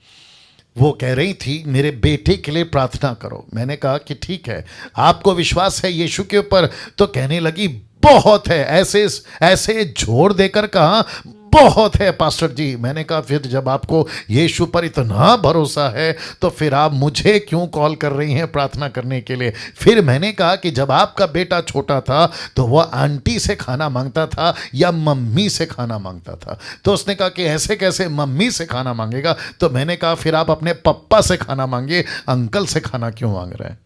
वो कह रही थी मेरे बेटे के लिए प्रार्थना करो। मैंने कहा कि ठीक है, आपको विश्वास है यीशु के ऊपर? तो कहने लगी बहुत है। ऐसे ऐसे जोर देकर कहा बहुत है पास्टर जी। मैंने कहा फिर जब आपको यीशु पर इतना भरोसा है तो फिर आप मुझे क्यों कॉल कर रही हैं प्रार्थना करने के लिए? फिर मैंने कहा कि जब आपका बेटा छोटा था तो वह आंटी से खाना मांगता था या मम्मी से खाना मांगता था? तो उसने कहा कि ऐसे कैसे मम्मी से खाना मांगेगा? तो मैंने कहा फिर आप अपने पप्पा से खाना मांगिए, अंकल से खाना क्यों मांग रहे हैं?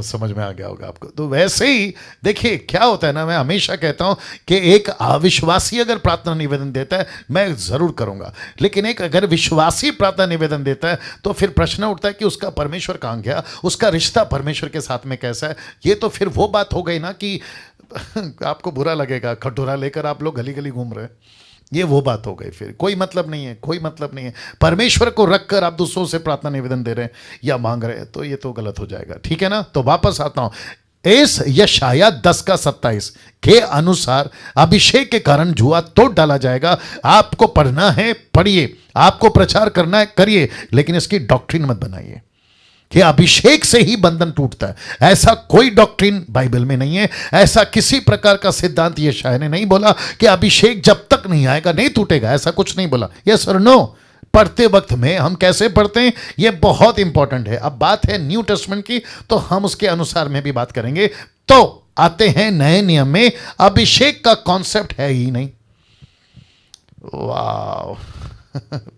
समझ में आ गया होगा आपको। तो वैसे ही देखिए क्या होता है ना, मैं हमेशा कहता हूं कि एक अविश्वासी अगर प्रार्थना निवेदन देता है मैं जरूर करूंगा, लेकिन एक अगर विश्वासी प्रार्थना निवेदन देता है तो फिर प्रश्न उठता है कि उसका परमेश्वर कहां गया, उसका रिश्ता परमेश्वर के साथ में कैसा है। ये तो फिर वो बात हो गई ना कि आपको बुरा लगेगा, कटोरा लेकर आप लोग गली गली घूम रहे हैं, ये वो बात हो गई। फिर कोई मतलब नहीं है, कोई मतलब नहीं है। परमेश्वर को रखकर आप दूसरों से प्रार्थना निवेदन दे रहे हैं या मांग रहे हैं, तो ये तो गलत हो जाएगा। ठीक है ना? तो वापस आता हूं। इस यशाया 10 का 27 के अनुसार अभिषेक के कारण जुआ तोड़ डाला जाएगा। आपको पढ़ना है पढ़िए, आपको प्रचार करना है करिए, लेकिन इसकी डॉक्ट्रिन मत बनाइए कि अभिषेक से ही बंधन टूटता है। ऐसा कोई डॉक्ट्रिन बाइबल में नहीं है। ऐसा किसी प्रकार का सिद्धांत यशाया ने नहीं बोला कि अभिषेक जब तक नहीं आएगा नहीं टूटेगा, ऐसा कुछ नहीं बोला। यस और नो? पढ़ते वक्त में हम कैसे पढ़ते हैं यह बहुत इंपॉर्टेंट है। अब बात है न्यू टेस्टमेंट की, तो हम उसके अनुसार में भी बात करेंगे। तो आते हैं नए नियम में। अभिषेक का कॉन्सेप्ट है ही नहीं। वाह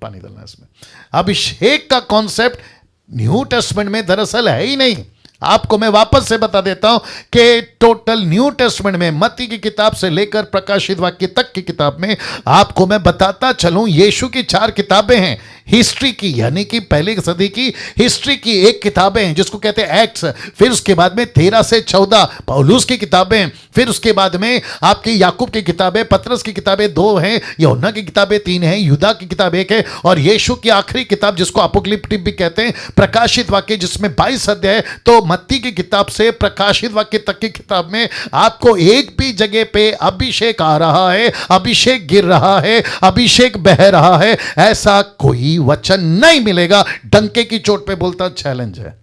पानी डालना इसमें। अभिषेक का कॉन्सेप्ट न्यू टेस्टमेंट में दरअसल है ही नहीं। आपको मैं वापस से बता देता हूं कि टोटल न्यू टेस्टमेंट में मत्ती की किताब से लेकर प्रकाशित वाक्य तक की किताब में आपको मैं बताता चलूं, यीशु की 4 किताबें हैं हिस्ट्री की, यानी कि पहली सदी की हिस्ट्री की 1 किताबें हैं जिसको कहते हैं एक्ट्स। फिर उसके बाद में 13 से 14 पौलुस की किताबें। फिर उसके बाद में आपकी याकूब की किताबें, पतरस की किताबें 2 हैं, यूहन्ना की किताबें 3 हैं, यूदा की किताब 1 है, और यीशु की आखिरी किताब जिसको अपोक्लिप्टिक भी कहते हैं, प्रकाशित वाक्य, जिसमें 22 अध्याय। तो मत्ती की किताब से प्रकाशित वाक्य तक की किताब में आपको एक भी जगह पे अभिषेक आ रहा है, अभिषेक गिर रहा है, अभिषेक बह रहा है, ऐसा कोई वचन नहीं मिलेगा। डंके की चोट पे बोलता चैलेंज है।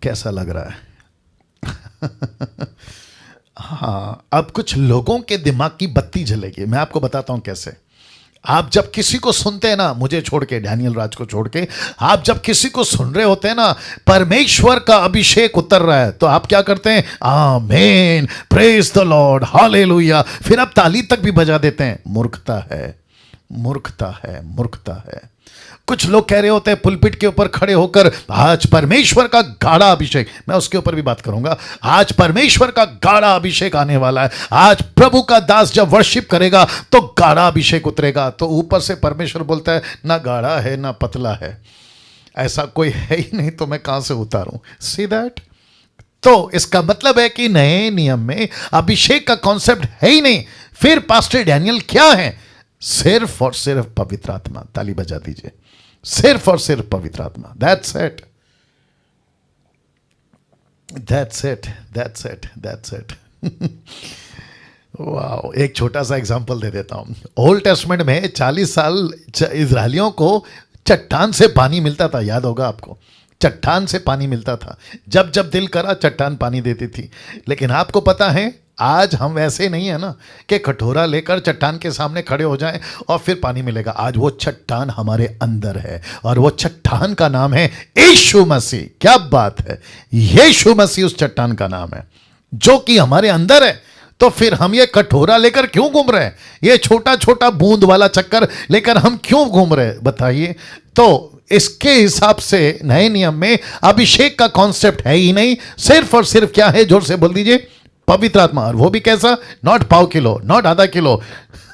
कैसा लग रहा है? हाँ, अब कुछ लोगों के दिमाग की बत्ती जलेगी। मैं आपको बताता हूं कैसे। आप जब किसी को सुनते हैं ना, मुझे छोड़ के, डैनियल राज को छोड़ के, आप जब किसी को सुन रहे होते हैं ना, परमेश्वर का अभिषेक उतर रहा है, तो आप क्या करते हैं? आमीन, प्रेज द लॉर्ड, हालेलुया, फिर आप ताली तक भी बजा देते हैं। मूर्खता है, मूर्खता है, मूर्खता है। कुछ लोग कह रहे होते हैं पुलपिट के ऊपर खड़े होकर, आज परमेश्वर का गाढ़ा अभिषेक, मैं उसके ऊपर भी बात करूंगा, आज परमेश्वर का गाढ़ा अभिषेक आने वाला है, आज प्रभु का दास जब वर्शिप करेगा तो गाढ़ा अभिषेक उतरेगा। तो ऊपर से परमेश्वर बोलता है ना गाढ़ा है ना पतला है, ऐसा कोई है ही नहीं, तो मैं कहां से उतारूं? See that? तो इसका मतलब है कि नए नियम में अभिषेक का कॉन्सेप्ट है ही नहीं। फिर पास्टर डैनियल क्या है? सिर्फ और सिर्फ पवित्र आत्मा। ताली बजा दीजिए। सिर्फ और सिर्फ पवित्र आत्मा। That's it, that's it, that's it, that's it. Wow, एक छोटा सा एग्जांपल दे देता हूं। ओल्ड टेस्टमेंट में 40 साल इजरायलियों को चट्टान से पानी मिलता था, याद होगा आपको। चट्टान से पानी मिलता था, जब जब दिल करा चट्टान पानी देती थी। लेकिन आपको पता है आज हम वैसे नहीं है ना कि कटोरा लेकर चट्टान के सामने खड़े हो जाएं और फिर पानी मिलेगा। आज वो चट्टान हमारे अंदर है और वो चट्टान का नाम है यीशु मसीह। क्या बात है, यीशु मसीह उस चट्टान का नाम है जो कि हमारे अंदर है। तो फिर हम ये कटोरा लेकर क्यों घूम रहे हैं? ये छोटा छोटा बूंद वाला चक्कर लेकर हम क्यों घूम रहे हैं, बताइए? तो इसके हिसाब से नए नियम में अभिषेक का कॉन्सेप्ट है ही नहीं। सिर्फ और सिर्फ क्या है? जोर से बोल दीजिए, पवित्र आत्मा। और वो भी कैसा? नॉट पाव किलो, नॉट आधा किलो,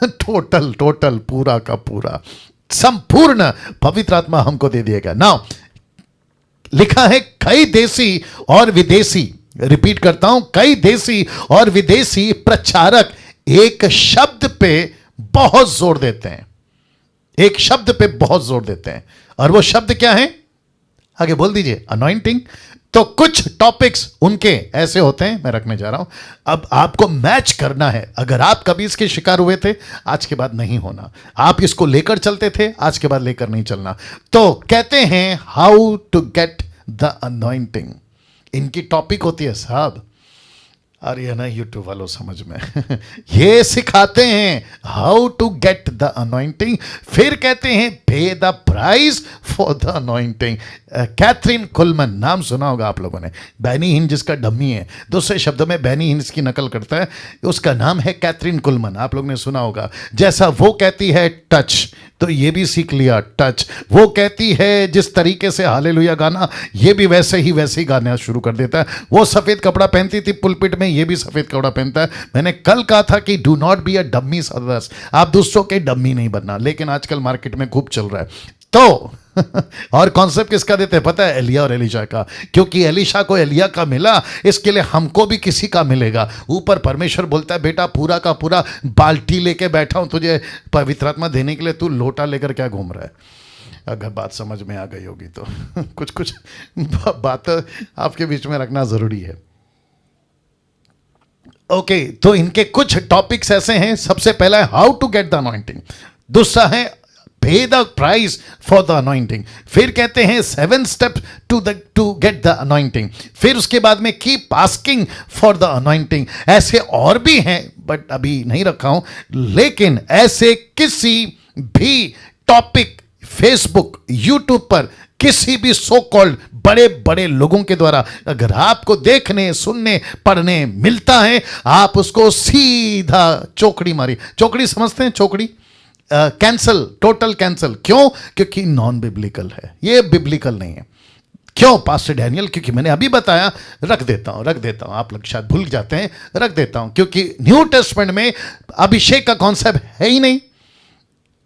टोटल टोटल, पूरा का पूरा, संपूर्ण पवित्र आत्मा हमको दे दिएगा। नाउ लिखा है कई देसी और विदेशी, रिपीट करता हूं, कई देसी और विदेशी प्रचारक एक शब्द पे बहुत जोर देते हैं, एक शब्द पे बहुत जोर देते हैं। और वो शब्द क्या है? आगे बोल दीजिए, अनॉइंटिंग। तो कुछ टॉपिक्स उनके ऐसे होते हैं, मैं रखने जा रहा हूं। अब आपको मैच करना है। अगर आप कभी इसके शिकार हुए थे, आज के बाद नहीं होना। आप इसको लेकर चलते थे, आज के बाद लेकर नहीं चलना। तो कहते हैं how to get the anointing. इनकी टॉपिक होती है साहब, और ये ना यूट्यूब वालों समझ में ये सिखाते हैं how to get the anointing. फिर कहते हैं pay the price for the anointing. Kathryn Kuhlman, नाम सुना होगा आप लोगों ने, बैनी हिन जिसका डम्मी है, दूसरे शब्दों में बैनी हिन इसकी नकल करता है, उसका नाम है कैथरीन कुलमन, आप लोगों ने सुना होगा। जैसा वो कहती है टच, तो ये भी सीख लिया टच। वो कहती है जिस तरीके से हालेलुया गाना, ये भी वैसे ही गाना शुरू कर देता है। वो सफ़ेद कपड़ा पहनती थी पुलपिट में, ये भी सफ़ेद कपड़ा पहनता है। मैंने कल कहा था कि do not be a dummy सदर्स, आप दूसरों के डम्मी नहीं बनना, लेकिन आजकल मार्केट में खूब चल रहा है। तो और कॉन्सेप्ट किसका देते हैं पता है? एलिया और एलिशा का। क्योंकि एलिशा को एलिया का मिला, इसके लिए हमको भी किसी का मिलेगा। ऊपर परमेश्वर बोलता है बेटा पूरा का पूरा बाल्टी लेके बैठा हूं तुझे पवित्र आत्मा देने के लिए, तू लोटा लेकर क्या घूम रहा है? अगर बात समझ में आ गई होगी तो कुछ कुछ बात आपके बीच में रखना जरूरी है। ओके, तो इनके कुछ टॉपिक्स ऐसे हैं। सबसे पहला है how to get the anointing, दूसरा है pay the price for the anointing, फिर कहते हैं 7 steps to get the anointing, फिर उसके बाद में keep asking for the anointing। ऐसे और भी हैं बट अभी नहीं रखा हूं, लेकिन ऐसे किसी भी टॉपिक फेसबुक यूट्यूब पर किसी भी सो कॉल्ड बड़े बड़े लोगों के द्वारा अगर आपको देखने सुनने पढ़ने मिलता है, आप उसको सीधा चौकड़ी मारी। चौकड़ी समझते हैं? चौकड़ी कैंसल, टोटल कैंसल। क्यों? क्योंकि नॉन बिब्लिकल है, ये बिब्लिकल नहीं है। क्यों पास्टर डैनियल? क्योंकि मैंने अभी बताया। रख देता हूं, आप लोग शायद भूल जाते हैं, रख देता हूं, क्योंकि न्यू टेस्टमेंट में अभिषेक का कॉन्सेप्ट है ही नहीं,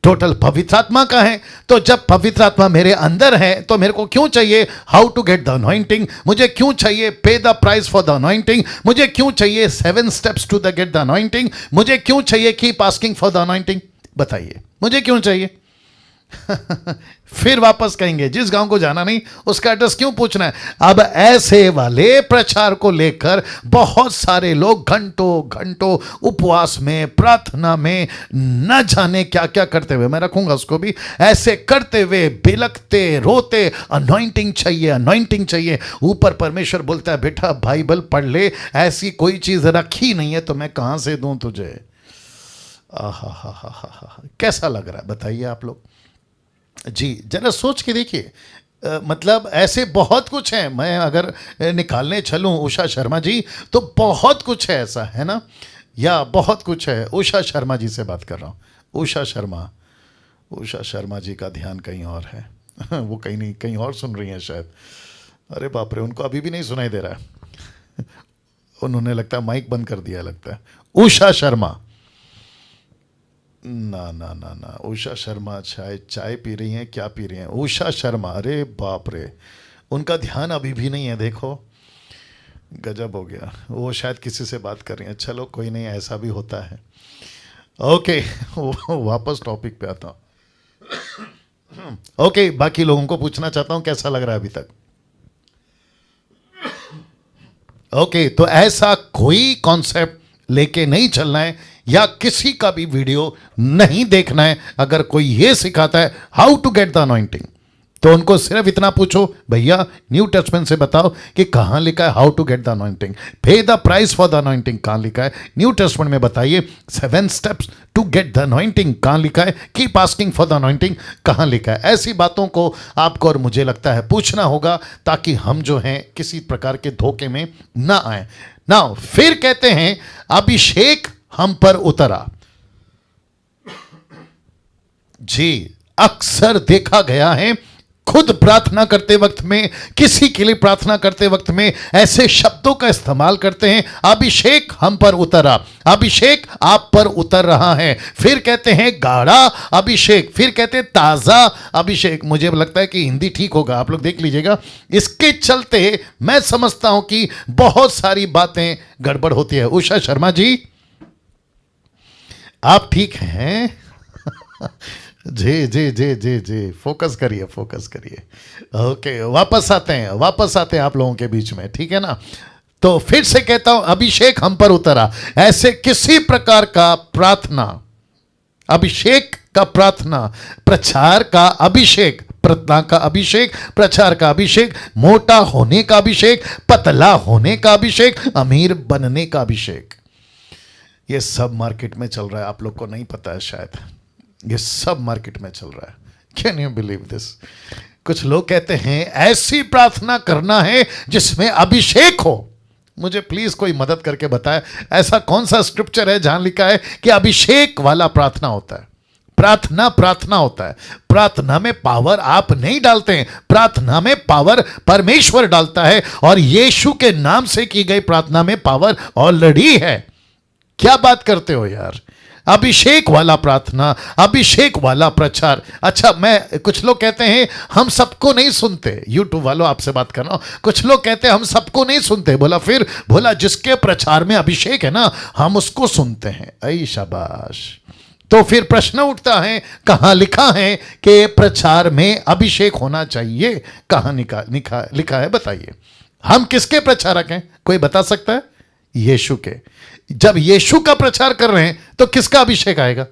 टोटल पवित्र आत्मा का है। तो जब पवित्र आत्मा मेरे अंदर है तो मेरे को क्यों चाहिए how to get the anointing? मुझे क्यों चाहिए pay the price for the anointing? मुझे क्यों चाहिए 7 steps to the get the anointing? मुझे क्यों चाहिए keep asking for the anointing? बताइए मुझे क्यों चाहिए? फिर वापस कहेंगे जिस गांव को जाना नहीं उसका एड्रेस क्यों पूछना है। अब ऐसे वाले प्रचार को लेकर बहुत सारे लोग घंटों घंटों उपवास में, प्रार्थना में, न जाने क्या क्या करते हुए, मैं रखूंगा उसको भी, ऐसे करते हुए बिलखते रोते, अनॉइंटिंग चाहिए, अनॉइंटिंग चाहिए। ऊपर परमेश्वर बोलता है बेटा बाइबल पढ़ ले, ऐसी कोई चीज रखी नहीं है तो मैं कहां से दूं तुझे। आहा, कैसा लग रहा है बताइए आप लोग जी, जरा सोच के देखिए। मतलब ऐसे बहुत कुछ है, मैं अगर निकालने चलूं उषा शर्मा जी तो बहुत कुछ है ऐसा, है ना, या बहुत कुछ है। उषा शर्मा जी से बात कर रहा हूं, उषा शर्मा जी का ध्यान कहीं और है। वो कहीं नहीं, कहीं और सुन रही हैं शायद। अरे बाप रे, उनको अभी भी नहीं सुनाई दे रहा है। उन्होंने लगता है माइक बंद कर दिया लगता है। उषा शर्मा, ना ना ना ना, उषा शर्मा चाय पी रही हैं, क्या पी रही हैं उषा शर्मा? अरे बाप रे, उनका ध्यान अभी भी नहीं है, देखो गजब हो गया। वो शायद किसी से बात कर रही हैं, चलो कोई नहीं, ऐसा भी होता है। ओके, वापस टॉपिक पे आता हूँ। ओके, बाकी लोगों को पूछना चाहता हूँ कैसा लग रहा है अभी तक। ओके, तो ऐसा कोई कॉन्सेप्ट लेके नहीं चलना है या किसी का भी वीडियो नहीं देखना है। अगर कोई ये सिखाता है how to get the anointing तो उनको सिर्फ इतना पूछो, भैया न्यू टेस्टमेंट से बताओ कि कहां लिखा है how to get the anointing, pay the price for the anointing कहां लिखा है न्यू टेस्टमेंट में, बताइए 7 steps to get the anointing कहां लिखा है, keep asking for the anointing कहां लिखा है। ऐसी बातों को आपको और मुझे लगता है पूछना होगा ताकि हम जो हैं किसी प्रकार के धोखे में ना आए ना। फिर कहते हैं अभिषेक हम पर उतरा। जी, अक्सर देखा गया है खुद प्रार्थना करते वक्त में, किसी के लिए प्रार्थना करते वक्त में ऐसे शब्दों का इस्तेमाल करते हैं, अभिषेक हम पर उतरा, अभिषेक आप पर उतर रहा है। फिर कहते हैं गाढ़ा अभिषेक, फिर कहते हैं ताजा अभिषेक। मुझे लगता है कि हिंदी ठीक होगा, आप लोग देख लीजिएगा। इसके चलते मैं समझता हूं कि बहुत सारी बातें गड़बड़ होती है। उषा शर्मा जी आप ठीक हैं? जी जी जी जी जी, फोकस करिए, फोकस करिए। ओके, वापस आते हैं आप लोगों के बीच में, ठीक है ना। तो फिर से कहता हूं अभिषेक हम पर उतरा। ऐसे किसी प्रकार का प्रार्थना, अभिषेक का प्रार्थना, प्रचार का अभिषेक, प्रार्थना का अभिषेक, प्रचार का अभिषेक, मोटा होने का अभिषेक, पतला होने का अभिषेक, अमीर बनने का अभिषेक, ये सब मार्केट में चल रहा है। आप लोग को नहीं पता है शायद, ये सब मार्केट में चल रहा है। Can you believe this? कुछ लोग कहते हैं ऐसी प्रार्थना करना है जिसमें अभिषेक हो। मुझे प्लीज कोई मदद करके बताए ऐसा कौन सा स्क्रिप्चर है जहां लिखा है कि अभिषेक वाला प्रार्थना होता है। प्रार्थना प्रार्थना होता है, प्रार्थना में पावर आप नहीं डालते हैं, प्रार्थना में पावर परमेश्वर डालता है, और यीशु के नाम से की गई प्रार्थना में पावर ऑलरेडी है। क्या बात करते हो यार? अभिषेक वाला प्रार्थना, अभिषेक वाला प्रचार। अच्छा, मैं, कुछ लोग कहते हैं हम सबको नहीं सुनते। यूट्यूब वालों आपसे बात कर रहा हूं, कुछ लोग कहते हैं हम सबको नहीं सुनते। बोला फिर, बोला जिसके प्रचार में अभिषेक है ना हम उसको सुनते हैं। ऐ शाबाश। तो फिर प्रश्न उठता है कहां लिखा है कि प्रचार में अभिषेक होना चाहिए? कहां लिखा है बताइए। हम किसके प्रचारक हैं, कोई बता सकता है? यीशु के। जब यीशु का प्रचार कर रहे हैं तो किसका अभिषेक आएगा?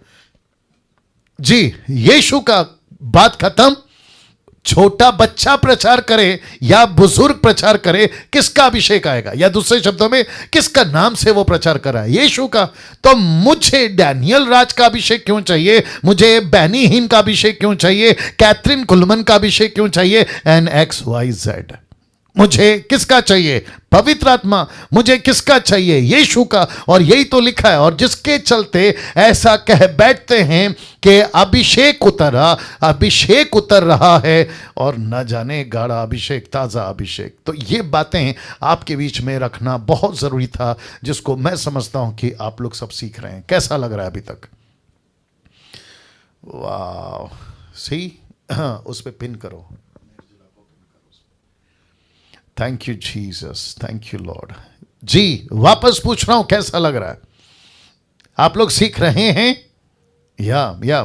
जी, यीशु का। बात खत्म। छोटा बच्चा प्रचार करे या बुजुर्ग प्रचार करे, किसका अभिषेक आएगा? या दूसरे शब्दों में किसका नाम से वो प्रचार कर रहा है? यीशु का। तो मुझे डैनियल राज का अभिषेक क्यों चाहिए? मुझे बैनी हिन का अभिषेक क्यों चाहिए? कैथरीन कुलमन का अभिषेक क्यों चाहिए? NXYZ। मुझे किसका चाहिए? पवित्र आत्मा। मुझे किसका चाहिए? यीशु का। और यही तो लिखा है, और जिसके चलते ऐसा कह बैठते हैं कि अभिषेक उतरा, अभिषेक उतर रहा है, और न जाने गाढ़ा अभिषेक, ताजा अभिषेक। तो ये बातें आपके बीच में रखना बहुत जरूरी था, जिसको मैं समझता हूं कि आप लोग सब सीख रहे हैं। कैसा लग रहा है अभी तक? वाह, सी, उस पे पिन करो। Thank you Jesus, thank you Lord. जी, वापस पूछ रहा हूं कैसा लग रहा है? आप लोग सीख रहे हैं या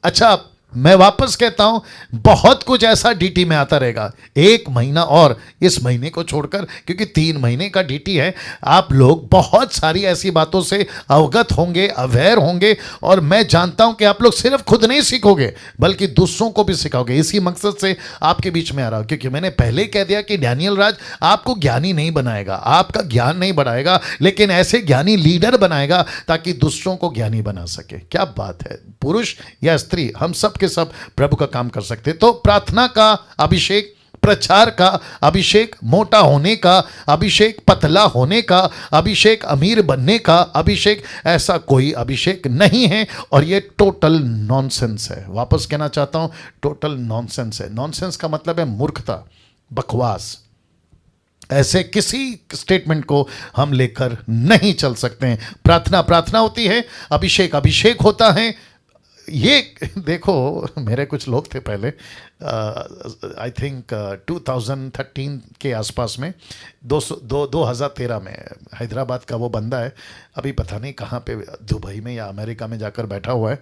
अच्छा, मैं वापस कहता हूं, बहुत कुछ ऐसा डीटी में आता रहेगा। 1 महीना और इस महीने को छोड़कर, क्योंकि 3 महीने का डीटी है, आप लोग बहुत सारी ऐसी बातों से अवगत होंगे, अवेयर होंगे। और मैं जानता हूं कि आप लोग सिर्फ खुद नहीं सीखोगे बल्कि दूसरों को भी सिखाओगे। इसी मकसद से आपके बीच में आ रहा हूं, क्योंकि मैंने पहले कह दिया कि डैनियल राज आपको ज्ञानी नहीं बनाएगा, आपका ज्ञान नहीं बढ़ाएगा, लेकिन ऐसे ज्ञानी लीडर बनाएगा ताकि दूसरों को ज्ञानी बना सके। क्या बात है, पुरुष या स्त्री, हम सब के सब प्रभु का काम कर सकते। तो प्रार्थना का अभिषेक, प्रचार का अभिषेक, मोटा होने का अभिषेक, पतला होने का अभिषेक, अमीर बनने का अभिषेक, ऐसा कोई अभिषेक नहीं है। और ये टोटल नॉनसेंस है। वापस कहना चाहता हूं, टोटल नॉनसेंस है। नॉनसेंस का मतलब है मूर्खता, बकवास। ऐसे किसी स्टेटमेंट को हम लेकर नहीं चल सकते हैं। प्रार्थना प्रार्थना होती है, अभिषेक अभिषेक होता है। ये देखो, मेरे कुछ लोग थे पहले, आई थिंक 2013 के आसपास में, 2013 में, हैदराबाद का वो बंदा है, अभी पता नहीं कहाँ पे, दुबई में या अमेरिका में जाकर बैठा हुआ है।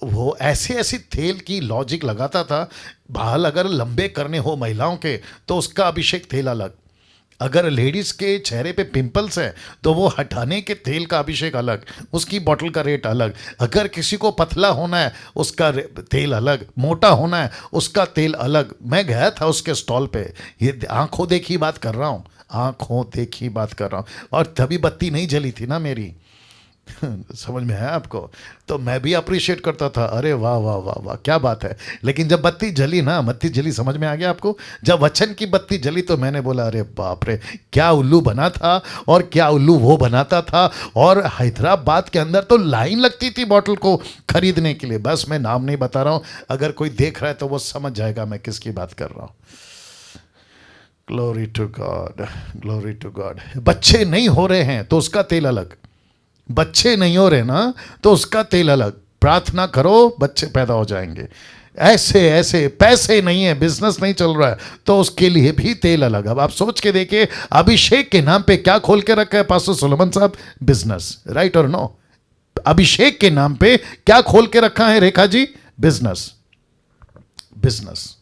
वो ऐसी ऐसी तेल की लॉजिक लगाता था, बाल अगर लंबे करने हो महिलाओं के तो उसका अभिषेक तेल अलग, अगर लेडीज के चेहरे पे पिंपल्स है तो वो हटाने के तेल का अभिषेक अलग, उसकी बोतल का रेट अलग। अगर किसी को पतला होना है उसका तेल अलग, मोटा होना है उसका तेल अलग। मैं गया था उसके स्टॉल पे, ये आंखों देखी बात कर रहा हूँ, आंखों देखी बात कर रहा हूँ। और तभी बत्ती नहीं जली थी ना मेरी, समझ में है आपको? तो मैं भी अप्रिशिएट करता था, अरे वाह वाह वाह वाह क्या बात है। लेकिन जब बत्ती जली ना, बत्ती जली, समझ में आ गया आपको? जब वचन की बत्ती जली तो मैंने बोला, अरे बाप रे, क्या उल्लू बना था और क्या उल्लू वो बनाता था। और हैदराबाद के अंदर तो लाइन लगती थी बॉटल को खरीदने के लिए। बस मैं नाम नहीं बता रहा हूँ, अगर कोई देख रहा है तो वो समझ जाएगा मैं किसकी बात कर रहा हूँ। Glory to God, glory to God. बच्चे नहीं हो रहे हैं तो उसका तेल अलग, बच्चे नहीं हो रहे ना तो उसका तेल अलग। प्रार्थना करो, बच्चे पैदा हो जाएंगे। ऐसे ऐसे पैसे नहीं है, बिजनेस नहीं चल रहा है तो उसके लिए भी तेल अलग। अब आप सोच के देखिए, अभिषेक के नाम पे क्या खोल के रखा है पास्टर सोलोमन साहब? बिजनेस, राइट और नो? अभिषेक के नाम पे क्या खोल के रखा है रेखा जी? बिजनेस। बिजनेस,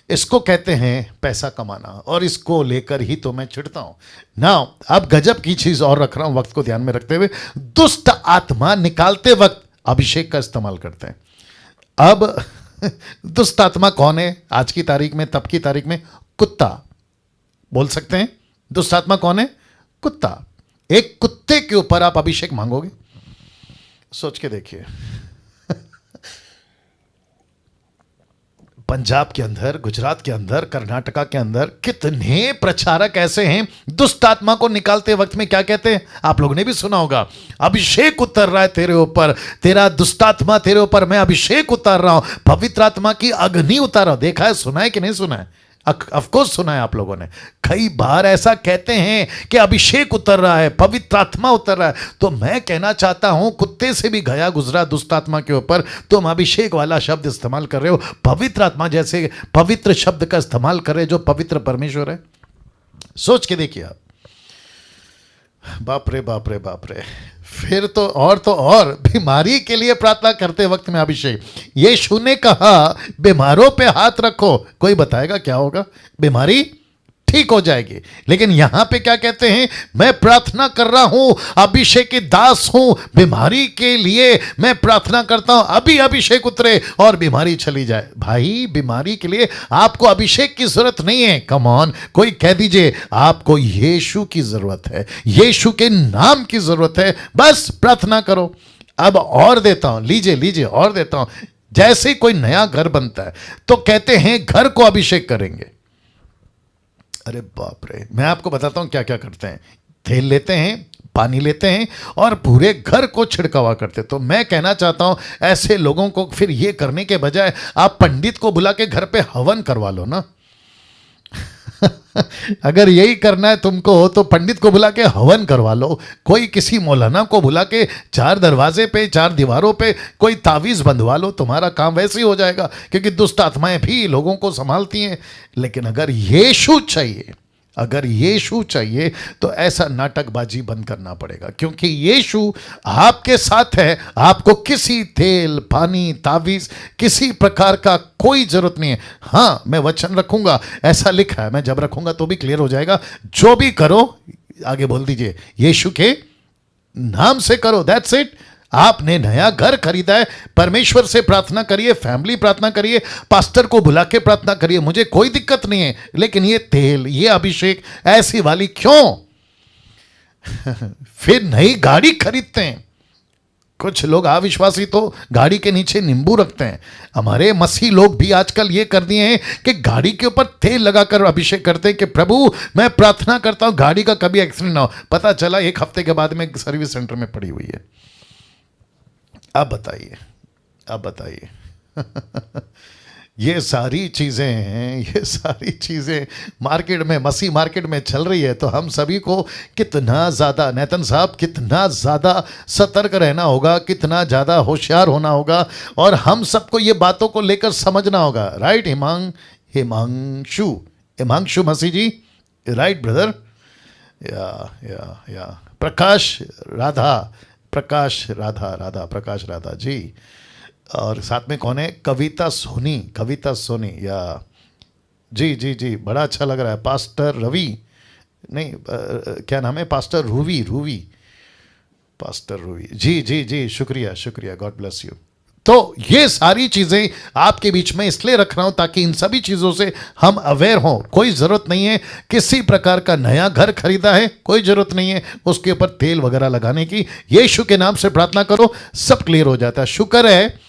इसको कहते हैं पैसा कमाना, और इसको लेकर ही तो मैं चिढ़ता हूं ना। अब गजब की चीज और रख रहा हूं, वक्त को ध्यान में रखते हुए। दुष्ट आत्मा निकालते वक्त अभिषेक का इस्तेमाल करते हैं। अब दुष्ट आत्मा कौन है आज की तारीख में, तब की तारीख में? कुत्ता। बोल सकते हैं दुष्ट आत्मा कौन है? कुत्ता। एक कुत्ते के ऊपर आप अभिषेक मांगोगे? सोच के देखिए। पंजाब के अंदर, गुजरात के अंदर, कर्नाटका के अंदर कितने प्रचारक ऐसे हैं, दुष्ट आत्मा को निकालते वक्त में क्या कहते हैं? आप लोगों ने भी सुना होगा, अभिषेक उतर रहा है तेरे ऊपर, तेरा दुष्ट आत्मा तेरे ऊपर मैं अभिषेक उतार रहा हूं, पवित्र आत्मा की अग्नि उतार रहा हूं। देखा है, सुना है कि नहीं सुना है? ऑफकोर्स सुना है आप लोगों ने। कई बार ऐसा कहते हैं कि अभिषेक उतर रहा है, पवित्र आत्मा उतर रहा है। तो मैं कहना चाहता हूं, कुत्ते से भी गया गुजरा दुष्ट आत्मा के ऊपर तुम अभिषेक वाला शब्द इस्तेमाल कर रहे हो, पवित्र आत्मा जैसे पवित्र शब्द का इस्तेमाल कर रहे हो, जो पवित्र परमेश्वर है। सोच के देखिए आप। बाप रे बाप रे बाप रे। फिर तो और बीमारी के लिए प्रार्थना करते वक्त में अभिषेक। यीशु ने कहा बीमारों पे हाथ रखो, कोई बताएगा क्या होगा? बीमारी ठीक हो जाएगी। लेकिन यहां पे क्या कहते हैं? मैं प्रार्थना कर रहा हूं, अभिषेक के दास हूं, बीमारी के लिए मैं प्रार्थना करता हूं, अभी अभिषेक उतरे और बीमारी चली जाए। भाई, बीमारी के लिए आपको अभिषेक की जरूरत नहीं है। कम ऑन, कोई कह दीजिए आपको यीशु की जरूरत है, यीशु के नाम की जरूरत है, बस प्रार्थना करो। अब और देता हूं, लीजिए और देता हूं। जैसे कोई नया घर बनता है तो कहते हैं घर को अभिषेक करेंगे। अरे बाप रे, मैं आपको बताता हूं क्या क्या करते हैं। तेल लेते हैं, पानी लेते हैं और पूरे घर को छिड़कावा करते। तो मैं कहना चाहता हूं, ऐसे लोगों को फिर ये करने के बजाय आप पंडित को बुला के घर पे हवन करवा लो ना। अगर यही करना है तुमको तो पंडित को बुला के हवन करवा लो। कोई किसी मौलाना को बुला के 4 दरवाजे पे, 4 दीवारों पे कोई तावीज़ बंधवा लो, तुम्हारा काम वैसे ही हो जाएगा, क्योंकि दुष्ट आत्माएं भी लोगों को संभालती हैं। लेकिन अगर यीशु चाहिए, अगर यीशु चाहिए तो ऐसा नाटकबाजी बंद करना पड़ेगा, क्योंकि यीशु आपके साथ है। आपको किसी तेल, पानी, तावीज, किसी प्रकार का कोई जरूरत नहीं है। हाँ, मैं वचन रखूंगा, ऐसा लिखा है, मैं जब रखूंगा तो भी क्लियर हो जाएगा। जो भी करो, आगे बोल दीजिए, यीशु के नाम से करो, दैट्स इट। आपने नया घर खरीदा है, परमेश्वर से प्रार्थना करिए, फैमिली प्रार्थना करिए, पास्टर को बुला के प्रार्थना करिए, मुझे कोई दिक्कत नहीं है। लेकिन ये तेल, ये अभिषेक ऐसी वाली क्यों? फिर नई गाड़ी खरीदते हैं। कुछ लोग अविश्वासी तो गाड़ी के नीचे नींबू रखते हैं। हमारे मसीह लोग भी आजकल ये कर दिए हैं कि गाड़ी के ऊपर तेल लगाकर अभिषेक करते हैं कि प्रभु मैं प्रार्थना करता हूं गाड़ी का कभी एक्सीडेंट ना हो। पता चला 1 हफ्ते के बाद में सर्विस सेंटर में पड़ी हुई है। अब बताइए, अब बताइए। ये सारी चीज़ें हैं, ये सारी चीज़ें मार्केट में, मसीह मार्केट में चल रही है। तो हम सभी को कितना ज़्यादा, नेतन साहब, कितना ज़्यादा सतर्क रहना होगा, कितना ज़्यादा होशियार होना होगा, और हम सबको ये बातों को लेकर समझना होगा। राइट हिमांशु मसीह जी, राइट ब्रदर? या प्रकाश राधा जी, और साथ में कौन है? कविता सोनी या जी, बड़ा अच्छा लग रहा है। पास्टर रवि, नहीं क्या नाम है? पास्टर रूवी जी, शुक्रिया, गॉड ब्लेस यू। तो ये सारी चीजें आपके बीच में इसलिए रख रहा हूं ताकि इन सभी चीजों से हम अवेयर हों। कोई जरूरत नहीं है किसी प्रकार का नया घर खरीदा है, कोई जरूरत नहीं है उसके ऊपर तेल वगैरह लगाने की। यीशु के नाम से प्रार्थना करो, सब क्लियर हो जाता है। शुक्र है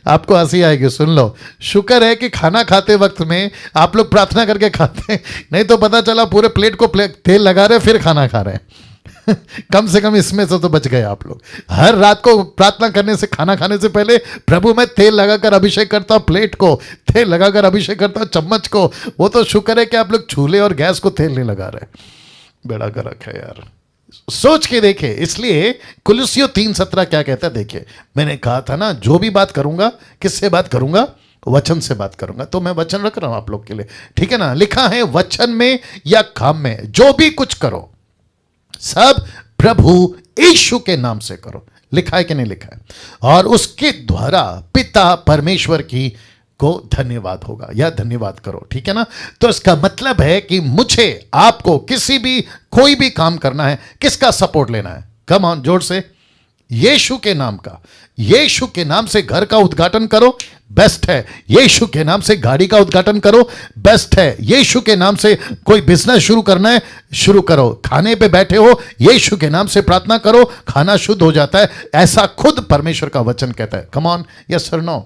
आपको हंसी आएगी, सुन लो। शुक्र है कि खाना खाते वक्त में आप लोग प्रार्थना करके खाते हैं, नहीं तो पता चला पूरे प्लेट को तेल लगा रहे फिर खाना खा रहे हैं। कम से कम इसमें से तो बच गए आप लोग। हर रात को प्रार्थना करने से, खाना खाने से पहले, प्रभु मैं तेल लगाकर अभिषेक करता हूं, प्लेट को तेल लगाकर अभिषेक करता हूं, चम्मच को। वो तो शुक्र है कि आप लोग चूल्हे और गैस को तेल नहीं लगा रहे। बेड़ा गर्क है यार, सोच के देखे। इसलिए कुलुस्सियों 3:17 क्या कहता है? देखिए, मैंने कहा था ना, जो भी बात करूंगा, किससे बात करूंगा? वचन से बात करूंगा। तो मैं वचन रख रहा हूं आप लोग के लिए, ठीक है ना? लिखा है, वचन में या काम में जो भी कुछ करो सब प्रभु यीशु के नाम से करो। लिखा है कि नहीं लिखा है? और उसके द्वारा पिता परमेश्वर की को धन्यवाद होगा, या धन्यवाद करो, ठीक है ना? तो इसका मतलब है कि मुझे, आपको किसी भी, कोई भी काम करना है, किसका सपोर्ट लेना है? कम ऑन, जोर से, यीशु के नाम का। यीशु के नाम से घर का उद्घाटन करो, बेस्ट है। यीशु के नाम से गाड़ी का उद्घाटन करो, बेस्ट है। यीशु के नाम से कोई बिजनेस शुरू करना है, शुरू करो। खाने पे बैठे हो, यीशु के नाम से प्रार्थना करो, खाना शुद्ध हो जाता है। ऐसा खुद परमेश्वर का वचन कहता है। कम ऑन, यस और नो?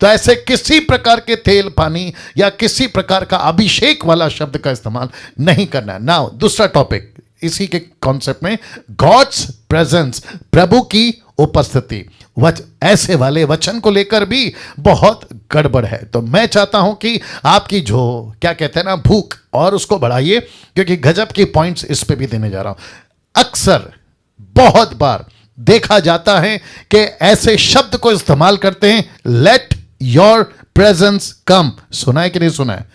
तो ऐसे किसी प्रकार के तेल, पानी या किसी प्रकार का अभिषेक वाला शब्द का इस्तेमाल नहीं करना है। नाउ दूसरा टॉपिक इसी के कॉन्सेप्ट में, गॉड्स प्रेजेंस, प्रभु की उपस्थिति। ऐसे वाले वचन को लेकर भी बहुत गड़बड़ है। तो मैं चाहता हूं कि आपकी जो, क्या कहते हैं ना, भूख, और उसको बढ़ाइए, क्योंकि गजब की पॉइंट्स इस पे भी देने जा रहा हूं। अक्सर बहुत बार देखा जाता है कि ऐसे शब्द को इस्तेमाल करते हैं, लेट योर प्रेजेंस कम। सुना है कि नहीं सुना है?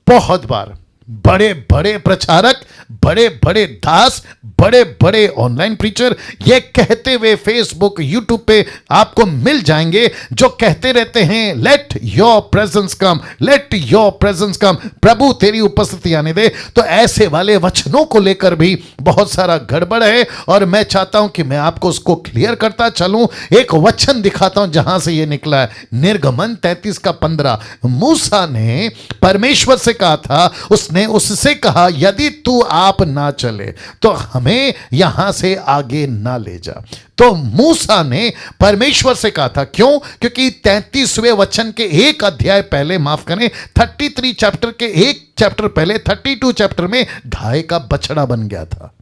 बहुत बार बड़े बड़े प्रचारक, बड़े बड़े दास, बड़े बड़े ऑनलाइन प्रीचर ये कहते हुए फेसबुक, यूट्यूब पे आपको मिल जाएंगे, जो कहते रहते हैं let your presence come, let your presence come, प्रभु तेरी उपस्थिति आने दे। तो ऐसे वाले वचनों को लेकर भी बहुत सारा गड़बड़ है, और मैं चाहता हूं कि मैं आपको उसको क्लियर करता चलूं। एक वचन दिखाता हूं जहां से ये निकला है। निर्गमन 33:15, मूसा ने परमेश्वर से कहा था, उसने उससे कहा, यदि तू आप ना चले तो हमें यहां से आगे ना ले जा। तो मूसा ने परमेश्वर से कहा था, क्यों? क्योंकि 33वें वचन के एक अध्याय पहले, माफ करें, 33 चैप्टर के एक चैप्टर पहले, 32 चैप्टर में गाय का बछड़ा बन गया था।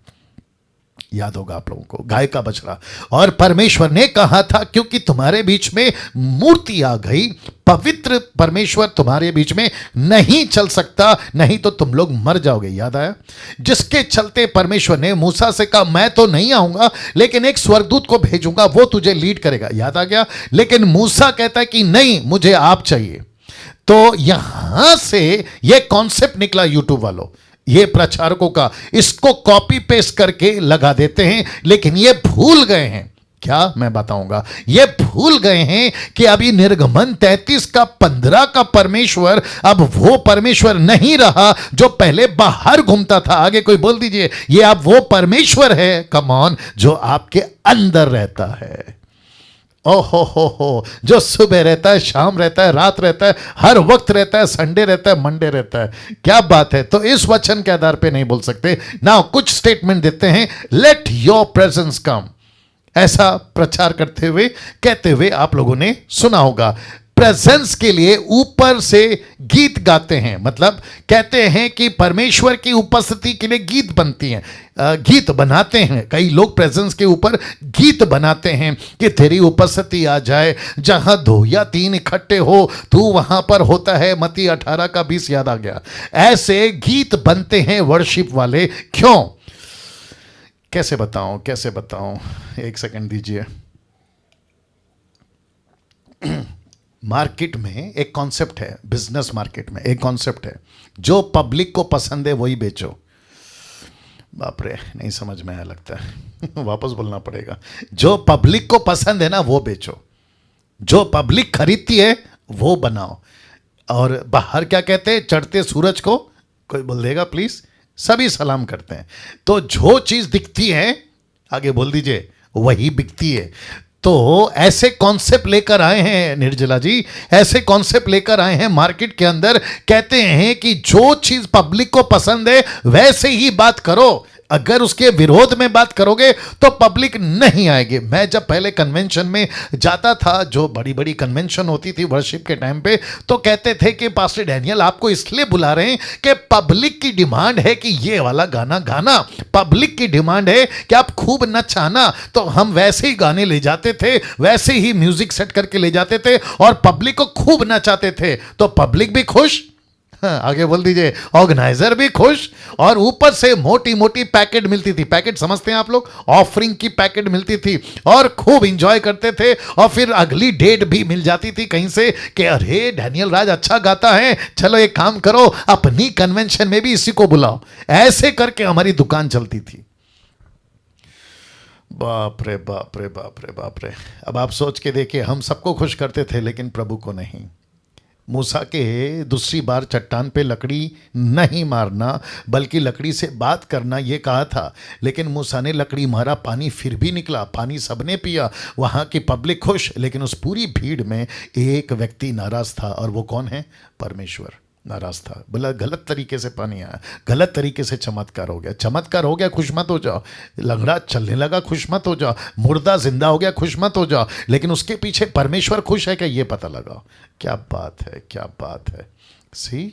याद होगा आप लोगों को, गाय का बछड़ा। और परमेश्वर ने कहा था, क्योंकि तुम्हारे बीच में मूर्ति आ गई, पवित्र परमेश्वर तुम्हारे बीच में नहीं चल सकता, नहीं तो तुम लोग मर जाओगे। याद आया? जिसके चलते परमेश्वर ने मूसा से कहा, मैं तो नहीं आऊंगा, लेकिन एक स्वर्गदूत को भेजूंगा, वो तुझे लीड करेगा। याद आ गया? लेकिन मूसा कहता है कि नहीं, मुझे आप चाहिए। तो यहां से ये कॉन्सेप्ट निकला यूट्यूब वालों, ये प्रचारकों का, इसको कॉपी पेस्ट करके लगा देते हैं, लेकिन ये भूल गए हैं क्या, मैं बताऊंगा। ये भूल गए हैं कि अभी निर्गमन 33 का 15 का परमेश्वर अब वो परमेश्वर नहीं रहा जो पहले बाहर घूमता था। आगे कोई बोल दीजिए, ये अब वो परमेश्वर है, कम ऑन, जो आपके अंदर रहता है। ओहो हो, जो सुबह रहता है, शाम रहता है, रात रहता है, हर वक्त रहता है, संडे रहता है, मंडे रहता है। क्या बात है। तो इस वचन के आधार पे नहीं बोल सकते ना। कुछ स्टेटमेंट देते हैं, लेट योर प्रेजेंस कम, ऐसा प्रचार करते हुए कहते हुए आप लोगों ने सुना होगा। प्रेजेंस के लिए ऊपर से गीत गाते हैं, मतलब कहते हैं कि परमेश्वर की उपस्थिति के लिए गीत बनती हैं, गीत बनाते हैं। कई लोग प्रेजेंस के ऊपर गीत बनाते हैं कि तेरी उपस्थिति आ जाए, जहां 2 या 3 इकट्ठे हो तू वहां पर होता है। मत्ती 18 का 20 याद आ गया। ऐसे गीत बनते हैं वर्शिप वाले। क्यों, कैसे बताऊं, कैसे बताऊं, एक सेकंड दीजिए। मार्केट में एक कॉन्सेप्ट है, बिजनेस मार्केट में एक कॉन्सेप्ट है, जो पब्लिक को पसंद है वही बेचो। बाप रे, नहीं समझ में आया लगता है वापस बोलना पड़ेगा। जो पब्लिक को पसंद है ना वो बेचो, जो पब्लिक खरीदती है वो बनाओ। और बाहर क्या कहते हैं, चढ़ते सूरज को, कोई बोल देगा प्लीज, सभी सलाम करते हैं। तो जो चीज दिखती है, आगे बोल दीजिए, वही बिकती है। तो ऐसे कॉन्सेप्ट लेकर आए हैं निर्जला जी, ऐसे कॉन्सेप्ट लेकर आए हैं मार्केट के अंदर। कहते हैं कि जो चीज पब्लिक को पसंद है वैसे ही बात करो, अगर उसके विरोध में बात करोगे तो पब्लिक नहीं आएगी। मैं जब पहले कन्वेंशन में जाता था, जो बड़ी बड़ी कन्वेंशन होती थी वर्शिप के टाइम पे, तो कहते थे कि पास्टर डैनियल आपको इसलिए बुला रहे हैं कि पब्लिक की डिमांड है कि ये वाला गाना गाना, पब्लिक की डिमांड है कि आप खूब नचाना। तो हम वैसे ही गाने ले जाते थे, वैसे ही म्यूजिक सेट करके ले जाते थे और पब्लिक को खूब नचाते थे। तो पब्लिक भी खुश, आगे बोल दीजिए, ऑर्गेनाइजर भी खुश, और ऊपर से मोटी मोटी पैकेट मिलती थी। पैकेट समझते हैं आप लोग, ऑफरिंग की पैकेट मिलती थी और खूब एंजॉय करते थे। और फिर अगली डेट भी मिल जाती थी कहीं से कि अरे डैनियल राज अच्छा गाता है, चलो एक काम करो, अपनी कन्वेंशन में भी इसी को बुलाओ। ऐसे करके हमारी दुकान चलती थी। बाप रे बाप रे बाप रे बाप रे। अब आप सोच के देखिए, हम सबको खुश करते थे लेकिन प्रभु को नहीं। मूसा के दूसरी बार चट्टान पे लकड़ी नहीं मारना बल्कि लकड़ी से बात करना ये कहा था, लेकिन मूसा ने लकड़ी मारा, पानी फिर भी निकला, पानी सबने पिया, वहाँ की पब्लिक खुश। लेकिन उस पूरी भीड़ में एक व्यक्ति नाराज था, और वो कौन है, परमेश्वर नाराज था। बोला गलत तरीके से पानी आया, गलत तरीके से चमत्कार हो गया। चमत्कार हो गया, खुश मत हो जाओ। लंगड़ा चलने लगा, खुश मत हो जाओ। मुर्दा जिंदा हो गया, खुश मत हो जाओ। लेकिन उसके पीछे परमेश्वर खुश है क्या, ये पता लगाओ। क्या बात है, क्या बात है। सी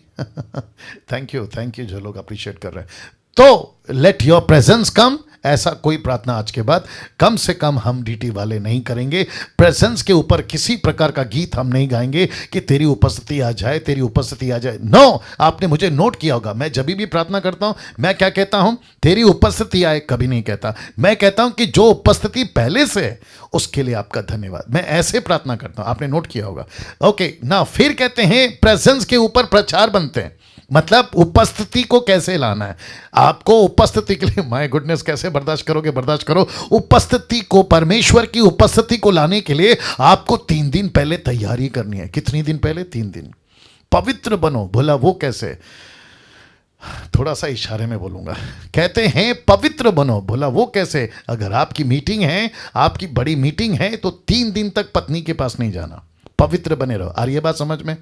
थैंक यू जो लोग अप्रिशिएट कर रहे हैं। तो लेट योर प्रेजेंस कम, ऐसा कोई प्रार्थना आज के बाद कम से कम हम डीटी वाले नहीं करेंगे। प्रेजेंस के ऊपर किसी प्रकार का गीत हम नहीं गाएंगे कि तेरी उपस्थिति आ जाए, तेरी उपस्थिति आ जाए। नो, आपने मुझे नोट किया होगा, मैं जब भी प्रार्थना करता हूं मैं क्या कहता हूं, तेरी उपस्थिति आए कभी नहीं कहता। मैं कहता हूं कि जो उपस्थिति पहले से है उसके लिए आपका धन्यवाद। मैं ऐसे प्रार्थना करता हूं, आपने नोट किया होगा। ओके ना, फिर कहते हैं प्रेजेंस के ऊपर प्रचार बनते हैं, मतलब उपस्थिति को कैसे लाना है। आपको उपस्थिति के लिए, माय गुडनेस, कैसे बर्दाश्त करोगे, बर्दाश्त करो। उपस्थिति को, परमेश्वर की उपस्थिति को लाने के लिए आपको 3 दिन पहले तैयारी करनी है। कितनी दिन पहले, 3 दिन। पवित्र बनो, बोला वो कैसे, थोड़ा सा इशारे में बोलूंगा। कहते हैं पवित्र बनो, बोला वो कैसे। अगर आपकी मीटिंग है, आपकी बड़ी मीटिंग है, तो 3 दिन तक पत्नी के पास नहीं जाना, पवित्र बने रहो। आ रही है बात समझ में,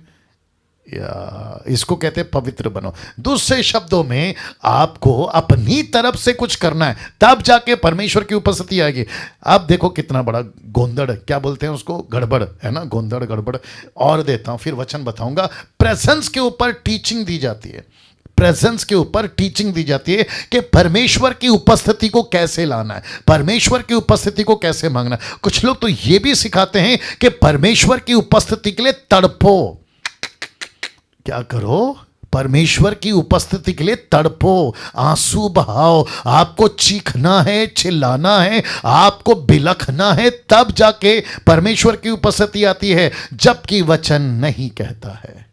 या इसको कहते हैं पवित्र बनो। दूसरे शब्दों में आपको अपनी तरफ से कुछ करना है, तब जाके परमेश्वर की उपस्थिति आएगी। अब देखो कितना बड़ा गोंदड़, क्या बोलते हैं उसको, गड़बड़ है ना, गोंदड़ गड़बड़। और देता हूं, फिर वचन बताऊंगा। प्रेजेंस के ऊपर टीचिंग दी जाती है, प्रेजेंस के ऊपर टीचिंग दी जाती है कि परमेश्वर की उपस्थिति को कैसे लाना है, परमेश्वर की उपस्थिति को कैसे मांगना है। कुछ लोग तो ये भी सिखाते हैं कि परमेश्वर की उपस्थिति के लिए तड़पो। क्या करो, परमेश्वर की उपस्थिति के लिए तड़पो, आंसू बहाओ। आपको चीखना है, चिल्लाना है, आपको बिलखना है, तब जाके परमेश्वर की उपस्थिति आती है, जबकि वचन नहीं कहता है।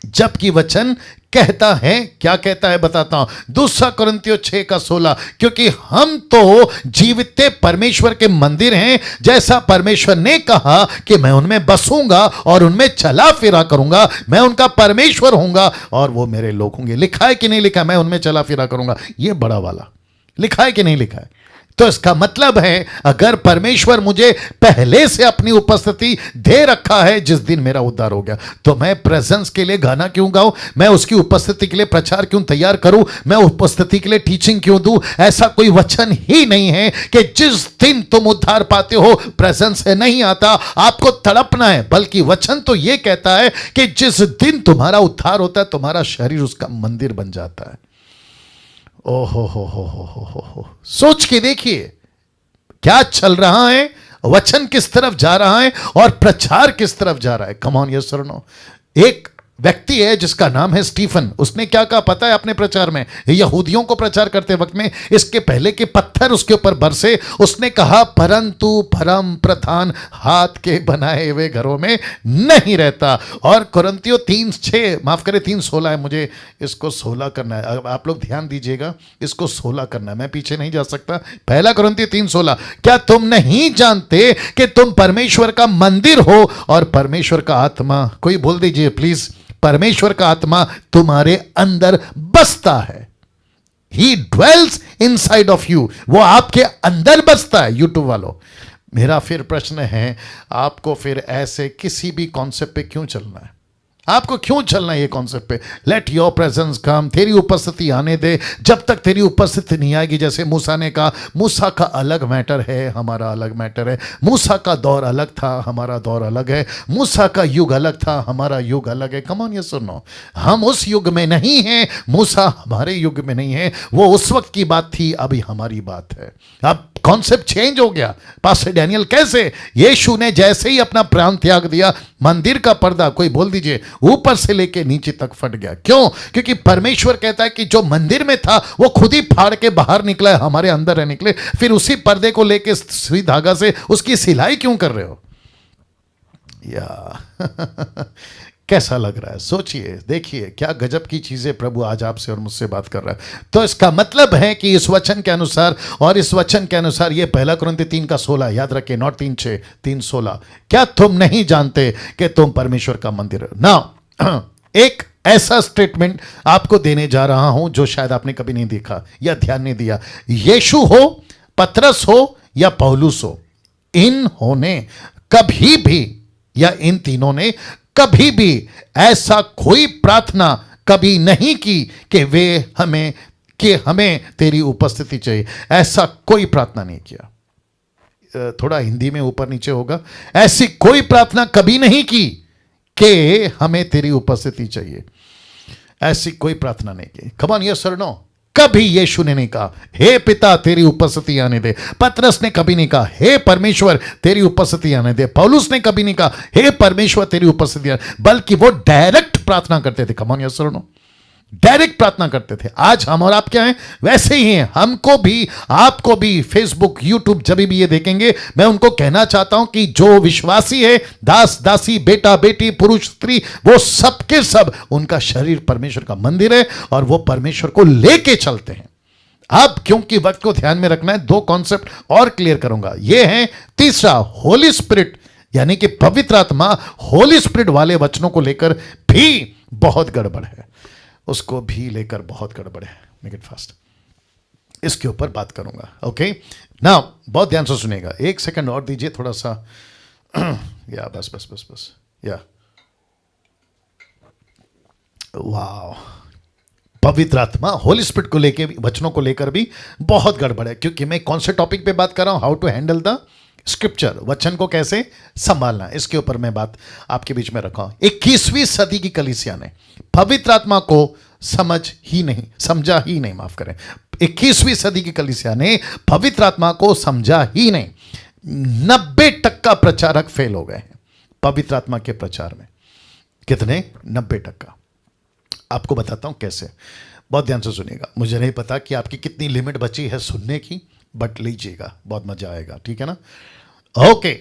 जबकि वचन कहता है, क्या कहता है बताता हूं, 2 कुरिन्थियों 6:16, क्योंकि हम तो जीवित परमेश्वर के मंदिर हैं, जैसा परमेश्वर ने कहा कि मैं उनमें बसूंगा और उनमें चला फिरा करूंगा, मैं उनका परमेश्वर होऊंगा और वो मेरे लोग होंगे। लिखा है कि नहीं लिखा? मैं उनमें चला फिरा करूंगा, ये बड़ा वाला लिखा है कि नहीं लिखा है? तो इसका मतलब है, अगर परमेश्वर मुझे पहले से अपनी उपस्थिति दे रखा है जिस दिन मेरा उद्धार हो गया, तो मैं प्रेजेंस के लिए गाना क्यों गाऊं? मैं उसकी उपस्थिति के लिए प्रचार क्यों तैयार करूं? मैं उपस्थिति के लिए टीचिंग क्यों दूं? ऐसा कोई वचन ही नहीं है कि जिस दिन तुम उद्धार पाते हो प्रेजेंस से नहीं आता, आपको तड़पना है, बल्कि वचन तो यह कहता है कि जिस दिन तुम्हारा उद्धार होता है, तुम्हारा शरीर उसका मंदिर बन जाता है। ओहो हो, सोच के देखिए क्या चल रहा है, वचन किस तरफ जा रहा है और प्रचार किस तरफ जा रहा है। कम ऑन, यस और नो। एक व्यक्ति है जिसका नाम है स्टीफन, उसने क्या कहा पता है अपने प्रचार में? यहूदियों को प्रचार करते वक्त में, इसके पहले के पत्थर उसके ऊपर बरसे, उसने कहा परंतु परम प्रधान हाथ के बनाए हुए घरों में नहीं रहता। और कुरिन्थियों 3:6, माफ करें 3:16 है, मुझे इसको 16 करना है, आप लोग ध्यान दीजिएगा, इसको 16 करना है, मैं पीछे नहीं जा सकता। 1 कुरिन्थियों 3:16, क्या तुम नहीं जानते कि तुम परमेश्वर का मंदिर हो और परमेश्वर का आत्मा, कोई बोल दीजिए प्लीज, परमेश्वर का आत्मा तुम्हारे अंदर बसता है। He dwells inside of you, वो आपके अंदर बसता है। यूट्यूब वालों, मेरा फिर प्रश्न है, आपको फिर ऐसे किसी भी कॉन्सेप्ट पे क्यों चलना है? आपको क्यों चलना है ये कॉन्सेप्ट पे? लेट योर प्रेजेंस कम, तेरी उपस्थिति आने दे। जब तक तेरी उपस्थिति नहीं आएगी, जैसे मूसा ने कहा, मूसा का अलग मैटर है, हमारा अलग मैटर है। मूसा का दौर अलग था, हमारा दौर अलग है। मूसा का युग अलग था, हमारा युग अलग है। कम ऑन, ये सुनो, हम उस युग में नहीं हैं, मूसा हमारे युग में नहीं है। वो उस वक्त की बात थी, अभी हमारी बात है। अब कॉन्सेप्ट चेंज हो गया। पास्टर डैनियल, कैसे? यीशु ने जैसे ही अपना प्राण त्याग दिया, मंदिर का पर्दा, कोई बोल दीजिए, ऊपर से लेके नीचे तक फट गया। क्यों? क्योंकि परमेश्वर कहता है कि जो मंदिर में था वो खुद ही फाड़ के बाहर निकला है, हमारे अंदर है निकले। फिर उसी पर्दे को लेके सुई धागा से उसकी सिलाई क्यों कर रहे हो? या कैसा लग रहा है? सोचिए, देखिए क्या गजब की चीजें प्रभु आज आपसे और मुझसे बात कर रहा है। तो इसका मतलब है कि इस वचन के अनुसार, और इस वचन के अनुसार, ये 1 कुरिन्थियों 3:16 याद रखें, नॉट 3:6, 3:16, क्या तुम नहीं जानते कि तुम परमेश्वर का मंदिर हो? ना, एक ऐसा स्टेटमेंट आपको देने जा रहा हूं जो शायद आपने कभी नहीं देखा या ध्यान नहीं दिया। यीशु हो, पतरस हो या पौलुस हो, इन्होंने कभी भी, या इन तीनों ने कभी भी ऐसा कोई प्रार्थना कभी नहीं की कि हमें तेरी उपस्थिति चाहिए। ऐसा कोई प्रार्थना नहीं किया। थोड़ा हिंदी में ऊपर नीचे होगा। ऐसी कोई प्रार्थना कभी नहीं की कि हमें तेरी उपस्थिति चाहिए। ऐसी कोई प्रार्थना नहीं की। कम ऑन, यस और नो? कभी यीशु ने नहीं कहा हे पिता तेरी उपस्थिति आने दे। पतरस ने कभी नहीं कहा हे परमेश्वर तेरी उपस्थिति आने दे। पौलुस ने कभी नहीं कहा हे परमेश्वर तेरी उपस्थिति आने, बल्कि वो डायरेक्ट प्रार्थना करते थे। कम ऑन, यस और नो? डायरेक्ट प्रार्थना करते थे। आज हम और आप क्या हैं? वैसे ही हैं। हमको भी, आपको भी, फेसबुक, यूट्यूब जब भी ये देखेंगे, मैं उनको कहना चाहता हूं कि जो विश्वासी है, दास दासी, बेटा बेटी, पुरुष स्त्री, वो सबके सब, उनका शरीर परमेश्वर का मंदिर है और वो परमेश्वर को लेके चलते हैं। अब क्योंकि वक्त को ध्यान में रखना है, 2 कॉन्सेप्ट और क्लियर करूंगा। ये है तीसरा, होली स्पिरिट, यानी कि पवित्र आत्मा। होली स्पिरिट वाले वचनों को लेकर भी बहुत गड़बड़ है, उसको भी लेकर बहुत गड़बड़ है। मेक इट फास्ट, इसके ऊपर बात करूंगा। ओके ना, बहुत ध्यान से सुनेगा। 1 सेकंड और दीजिए थोड़ा सा। या बस बस बस बस, या वाह, पवित्र आत्मा, होली स्पिरिट को लेकर भी, वचनों को लेकर भी बहुत गड़बड़ है। क्योंकि मैं कौन से टॉपिक पे बात कर रहा हूं? How to handle the scripture, वचन को कैसे संभालना, इसके ऊपर मैं बात आपके बीच में रखा हूं। 21वीं सदी की कलीसिया ने पवित्र आत्मा को समझा ही नहीं, माफ करें, 21वीं सदी की कलीसिया ने पवित्र आत्मा को समझा ही नहीं। 90% प्रचारक फेल हो गए हैं पवित्र आत्मा के प्रचार में। कितने? 90%। आपको बताता हूं कैसे, बहुत ध्यान से सुनिएगा। मुझे नहीं पता कि आपकी कितनी लिमिट बची है सुनने की, बट लीजिएगा, बहुत मजा आएगा, ठीक है ना? ओके,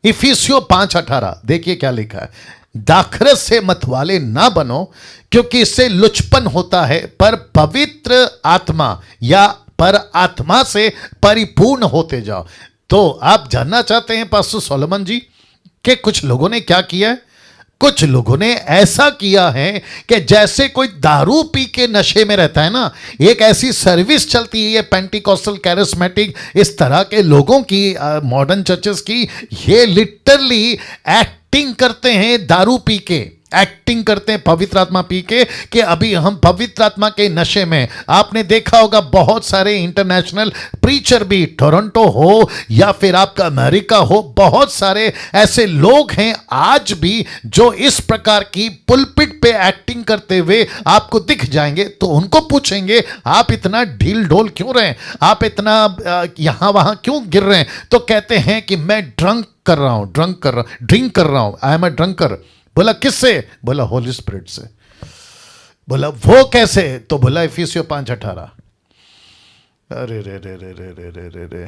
इफिसियों 5:18 देखिए क्या लिखा है। दाखरस से मतवाले ना बनो, क्योंकि इससे लुचपन होता है, पर पवित्र आत्मा या पर आत्मा से परिपूर्ण होते जाओ। तो आप जानना चाहते हैं पास्टर सोलोमन जी कि कुछ लोगों ने क्या किया है? कुछ लोगों ने ऐसा किया है कि जैसे कोई दारू पी के नशे में रहता है ना, एक ऐसी सर्विस चलती है ये पेंटिकॉस्टल कैरिस्मेटिक इस तरह के लोगों की, मॉडर्न चर्चेस की, ये लिटरली एक्टिंग करते हैं दारू पी के, एक्टिंग करते हैं पवित्र आत्मा पी के कि अभी हम पवित्र आत्मा के नशे में। आपने देखा होगा बहुत सारे इंटरनेशनल प्रीचर भी, टोरंटो हो या फिर आपका अमेरिका हो, बहुत सारे ऐसे लोग हैं आज भी जो इस प्रकार की पुलपिट पे एक्टिंग करते हुए आपको दिख जाएंगे। तो उनको पूछेंगे आप इतना ढील ढोल क्यों रहे हैं, आप इतना यहां वहां क्यों गिर रहे हैं? तो कहते हैं कि मैं ड्रिंक कर रहा हूं, आई एम अ ड्रंकर। बोला किससे? बोला होली स्पिरिट से। बोला वो कैसे? तो बोला इफिसियों 5:18। अरे रे रे रे रे रे रे रे रे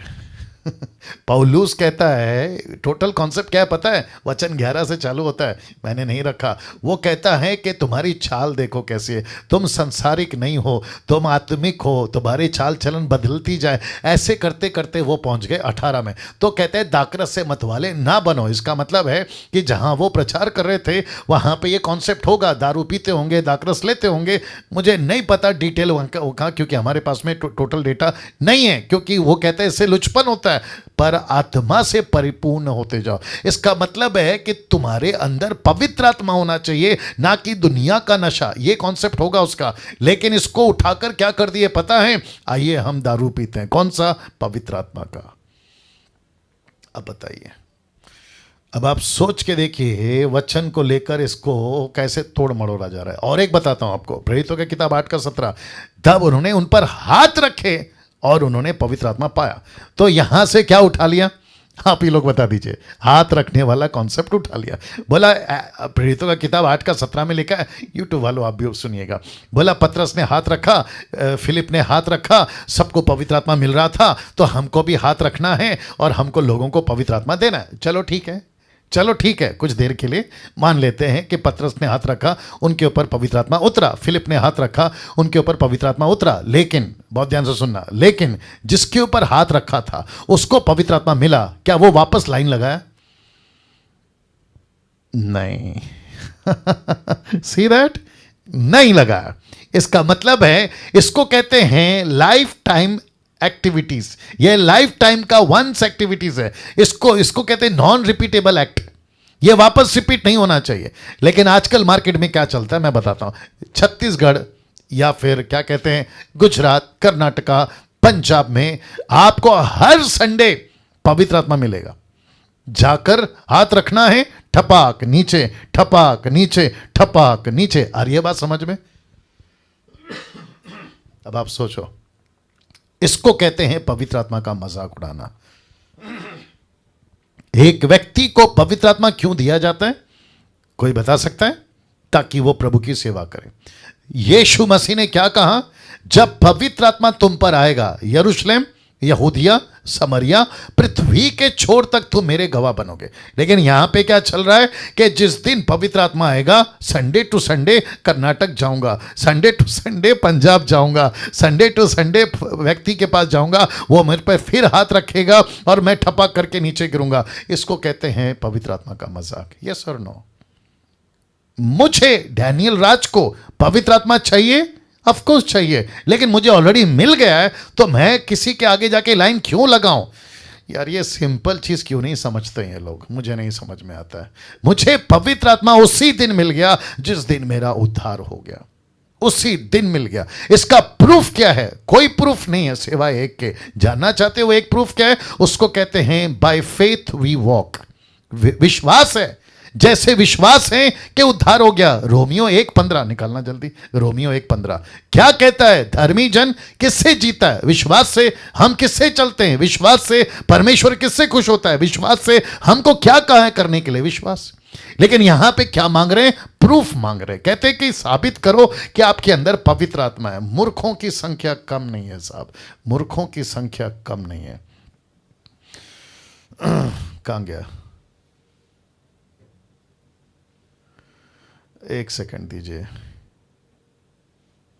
पौलुस कहता है, टोटल कॉन्सेप्ट क्या है पता है? वचन 11 से चालू होता है, मैंने नहीं रखा। वो कहता है कि तुम्हारी चाल देखो कैसी है, तुम संसारिक नहीं हो, तुम आत्मिक हो, तुम्हारी चाल चलन बदलती जाए। ऐसे करते करते वो पहुंच गए 18 में। तो कहते हैं दाखरस से मतवाले ना बनो। इसका मतलब है कि जहां वो प्रचार कर रहे थे वहां पे ये कॉन्सेप्ट होगा, दारू पीते होंगे, दाखरस लेते होंगे। मुझे नहीं पता डिटेल वहां, क्योंकि हमारे पास में टोटल डेटा नहीं है, क्योंकि वो कहते हैं इससे लुचपन होता है, पर आत्मा से परिपूर्ण होते जाओ। इसका मतलब है कि तुम्हारे अंदर पवित्र आत्मा होना चाहिए, ना कि दुनिया का नशा। ये कॉन्सेप्ट होगा उसका। लेकिन इसको उठाकर क्या कर दिए पता है? आइए हम दारू पीते हैं। कौन सा? पवित्र आत्मा का। अब बताइए, अब आप सोच के देखिए वचन को लेकर इसको कैसे तोड़ मड़ोड़ा जा रहा है। और एक बताता हूं आपको, प्रेरितों की किताब 8:17, तब उन्होंने उन पर हाथ रखे और उन्होंने पवित्र आत्मा पाया। तो यहां से क्या उठा लिया? आप ही लोग बता दीजिए। हाथ रखने वाला कॉन्सेप्ट उठा लिया। बोला प्रेरितों का किताब 8:17 में लिखा है, यूट्यूब वालों आप भी सुनिएगा। बोला पतरस ने हाथ रखा, फिलिप ने हाथ रखा, सबको पवित्र आत्मा मिल रहा था, तो हमको भी हाथ रखना है और हमको लोगों को पवित्र आत्मा देना है। चलो ठीक है, कुछ देर के लिए मान लेते हैं कि पतरस ने हाथ रखा, उनके ऊपर पवित्र आत्मा उतरा। फिलिप ने हाथ रखा, उनके ऊपर पवित्र आत्मा उतरा। लेकिन बहुत ध्यान से सुनना, लेकिन जिसके ऊपर हाथ रखा था उसको पवित्र आत्मा मिला, क्या वो वापस लाइन लगाया? नहीं सी दैट? नहीं लगाया। इसका मतलब है, इसको कहते हैं लाइफ टाइम एक्टिविटीज। ये लाइफ टाइम का वंस एक्टिविटीज है। इसको कहते हैं नॉन रिपीटेबल एक्ट। ये वापस रिपीट नहीं होना चाहिए। लेकिन आजकल मार्केट में क्या चलता है मैं बताता हूं। छत्तीसगढ़ या फिर क्या कहते हैं गुजरात, कर्नाटका, पंजाब में आपको हर संडे पवित्र आत्मा मिलेगा। जाकर हाथ रखना है, ठपाक नीचे, ठपाक नीचे, ठपाक नीचे। आ रही है बात समझ में? अब आप सोचो, इसको कहते हैं पवित्र आत्मा का मजाक उड़ाना। एक व्यक्ति को पवित्र आत्मा क्यों दिया जाता है? कोई बता सकता है? ताकि वो प्रभु की सेवा करे। यीशु मसीह ने क्या कहा? जब पवित्र आत्मा तुम पर आएगा, यरूशलेम, यहूदिया, समरिया, पृथ्वी के छोर तक तुम मेरे गवाह बनोगे। लेकिन यहां पे क्या चल रहा है कि जिस दिन पवित्र आत्मा आएगा, संडे टू संडे कर्नाटक जाऊंगा, संडे टू संडे पंजाब जाऊंगा, संडे टू संडे व्यक्ति के पास जाऊंगा, वो मेरे पर फिर हाथ रखेगा और मैं ठपा करके नीचे गिरूंगा। इसको कहते हैं पवित्र आत्मा का मजाक। यस और नो? मुझे डैनियल राज को पवित्र आत्मा चाहिए? ऑफ कोर्स चाहिए, लेकिन मुझे ऑलरेडी मिल गया है, तो मैं किसी के आगे जाके लाइन क्यों लगाऊं? यार ये सिंपल चीज क्यों नहीं समझते हैं लोग? मुझे नहीं समझ में आता है। मुझे पवित्र आत्मा उसी दिन मिल गया जिस दिन मेरा उद्धार हो गया, उसी दिन मिल गया। इसका प्रूफ क्या है? कोई प्रूफ नहीं है सिवाय एक के। जानना चाहते हो एक प्रूफ क्या है? उसको कहते हैं बाय फेथ वी वॉक। विश्वास है, जैसे विश्वास है कि उद्धार हो गया। रोमियो 1:15 निकालना जल्दी। रोमियो 1:15 क्या कहता है? धर्मी जन किससे जीता है? विश्वास से। हम किससे चलते हैं? विश्वास से। परमेश्वर किससे खुश होता है? विश्वास से। हमको क्या कहा है करने के लिए? विश्वास। लेकिन यहां पे क्या मांग रहे हैं? प्रूफ मांग रहे हैं। कहते हैं कि साबित करो कि आपके अंदर पवित्र आत्मा है। मूर्खों की संख्या कम नहीं है साहब, मूर्खों की संख्या कम नहीं है। कहां गया? एक सेकंड दीजिए।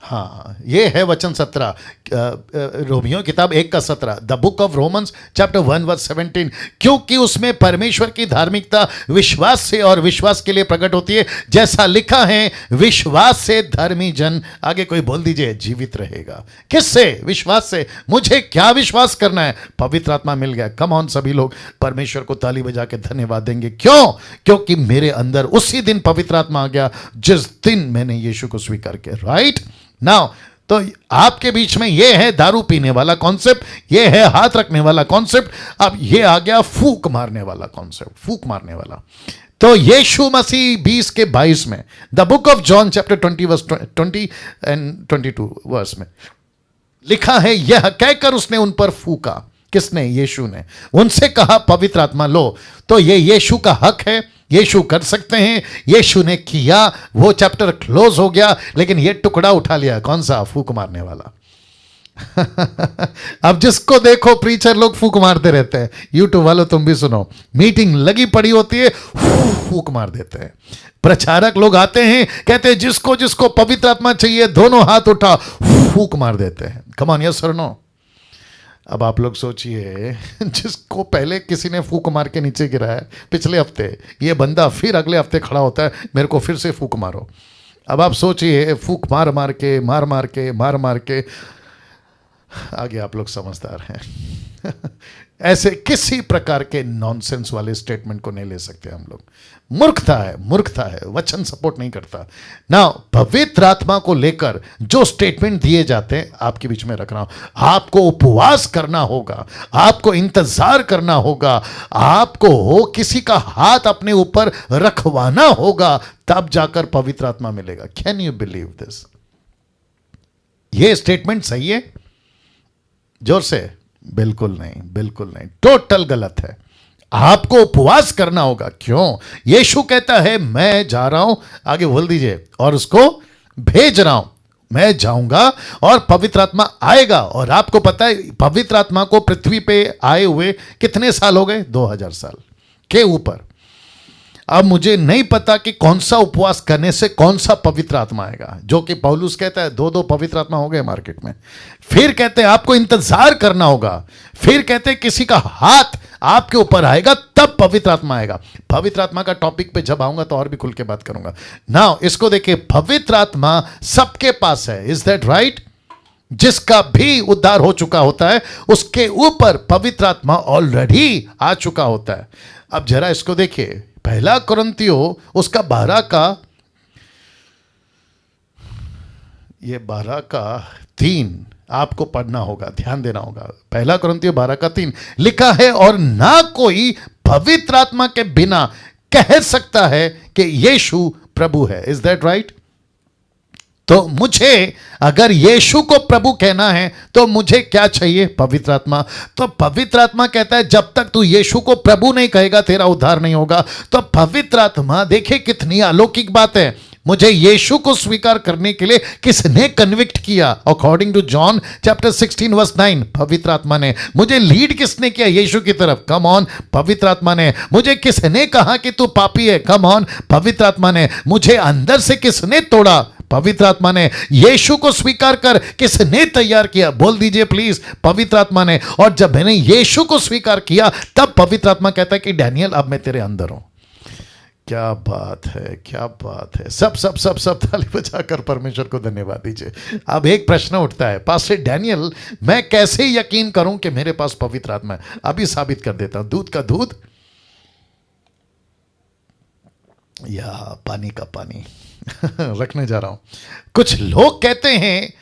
हाँ, ये है वचन 17, रोमियो किताब 1:17, the book of Romans chapter 1:17, क्योंकि उसमें परमेश्वर की धार्मिकता विश्वास से और विश्वास के लिए प्रकट होती है, जैसा लिखा है, विश्वास से धर्मी जन, आगे कोई बोल दीजिए, जीवित रहेगा। किससे? विश्वास से। मुझे क्या विश्वास करना है? पवित्र आत्मा मिल गया। कम ऑन, सभी लोग परमेश्वर को ताली बजा के धन्यवाद देंगे। क्यों? क्योंकि मेरे अंदर उसी दिन पवित्र आत्मा आ गया जिस दिन मैंने यीशु को स्वीकार किया। राइट नाउ, तो आपके बीच में ये है दारू पीने वाला कॉन्सेप्ट, ये है हाथ रखने वाला कॉन्सेप्ट, अब ये आ गया फूक मारने वाला कॉन्सेप्ट, फूक मारने वाला। तो यीशु मसीह 20:22 में, the book of John chapter 20 and 22 verse में लिखा है, यह कहकर उसने उन पर फूका। किसने? यीशु ने। उनसे कहा, पवित्र आत्मा लो। तो ये यीशु का हक है, यीशु कर सकते हैं, यीशु ने किया, वो चैप्टर क्लोज हो गया। लेकिन ये टुकड़ा उठा लिया, कौन सा? फूक मारने वाला। अब जिसको देखो प्रीचर लोग फूक मारते रहते हैं। यूट्यूब वालों तुम भी सुनो, मीटिंग लगी पड़ी होती है, फूक मार देते हैं। प्रचारक लोग आते हैं, कहते हैं जिसको जिसको पवित्र आत्मा चाहिए दोनों हाथ उठा, फूक मार देते हैं। कम ऑन, यस और नो? अब आप लोग सोचिए, जिसको पहले किसी ने फूक मार के नीचे गिराया पिछले हफ्ते, ये बंदा फिर अगले हफ्ते खड़ा होता है, मेरे को फिर से फूक मारो। अब आप सोचिए, फूक मार मार के आगे आप लोग समझदार हैं। ऐसे किसी प्रकार के नॉनसेंस वाले स्टेटमेंट को नहीं ले सकते हम लोग। मूर्खता है, वचन सपोर्ट नहीं करता ना। पवित्र आत्मा को लेकर जो स्टेटमेंट दिए जाते हैं, आपके बीच में रख रहा हूं, आपको उपवास करना होगा, आपको इंतजार करना होगा, आपको किसी का हाथ अपने ऊपर रखवाना होगा, तब जाकर पवित्र आत्मा मिलेगा। Can you believe this? ये स्टेटमेंट सही है? जोर से। बिल्कुल नहीं, टोटल गलत है। आपको उपवास करना होगा। क्यों? यीशु कहता है, मैं जा रहा हूं, आगे बोल दीजिए, और उसको भेज रहा हूं। मैं जाऊंगा और पवित्र आत्मा आएगा। और आपको पता है, पवित्र आत्मा को पृथ्वी पे आए हुए कितने साल हो गए? 2000 साल के ऊपर। अब मुझे नहीं पता कि कौन सा उपवास करने से कौन सा पवित्र आत्मा आएगा, जो कि पौलुस कहता है 2 पवित्र आत्मा हो गए मार्केट में। फिर कहते हैं आपको इंतजार करना होगा। फिर कहते हैं किसी का हाथ आपके ऊपर आएगा, तब पवित्र आत्मा आएगा। पवित्र आत्मा का टॉपिक पे जब आऊंगा तो और भी खुल के बात करूंगा। नाउ इसको देखिए, पवित्र आत्मा सबके पास है। Is that right? जिसका भी उद्धार हो चुका होता है उसके ऊपर पवित्र आत्मा ऑलरेडी आ चुका होता है। अब जरा इसको देखिए, पहला कुरिन्थियों उसका 12:3 आपको पढ़ना होगा, ध्यान देना होगा। पहला कुरिन्थियों 12:3 लिखा है, और ना कोई पवित्र आत्मा के बिना कह सकता है कि यीशु प्रभु है। Is that right? तो मुझे अगर यीशु को प्रभु कहना है तो मुझे क्या चाहिए? पवित्र आत्मा। तो पवित्र आत्मा कहता है जब तक तू यीशु को प्रभु नहीं कहेगा तेरा उद्धार नहीं होगा। तो पवित्र आत्मा, देखिए कितनी अलौकिक बात है। मुझे यीशु को स्वीकार करने के लिए किसने कन्विक्ट किया? अकॉर्डिंग टू जॉन चैप्टर 16:9, पवित्र आत्मा ने। मुझे लीड किसने किया? यीशु की तरफ। कम ऑन, पवित्र आत्मा ने। मुझे किसने कहा कि तू पापी है? कम ऑन, पवित्र आत्मा ने। मुझे अंदर से किसने तोड़ा? पवित्र आत्मा ने। यीशु को स्वीकार कर किसने तैयार किया? बोल दीजिए प्लीज, पवित्र आत्मा ने। और जब मैंने यीशु को स्वीकार किया तब पवित्र आत्मा कहता है कि डैनियल अब मैं तेरे अंदर हूं। क्या बात है, क्या बात है। सब सब सब सब ताली बजाकर परमेश्वर को धन्यवाद दीजिए। अब एक प्रश्न उठता है, पास्टर डैनियल मैं कैसे यकीन करूं कि मेरे पास पवित्र आत्मा है? अभी साबित कर देता हूं। दूध का दूध या पानी का पानी रखने जा रहा हूं। कुछ लोग कहते हैं,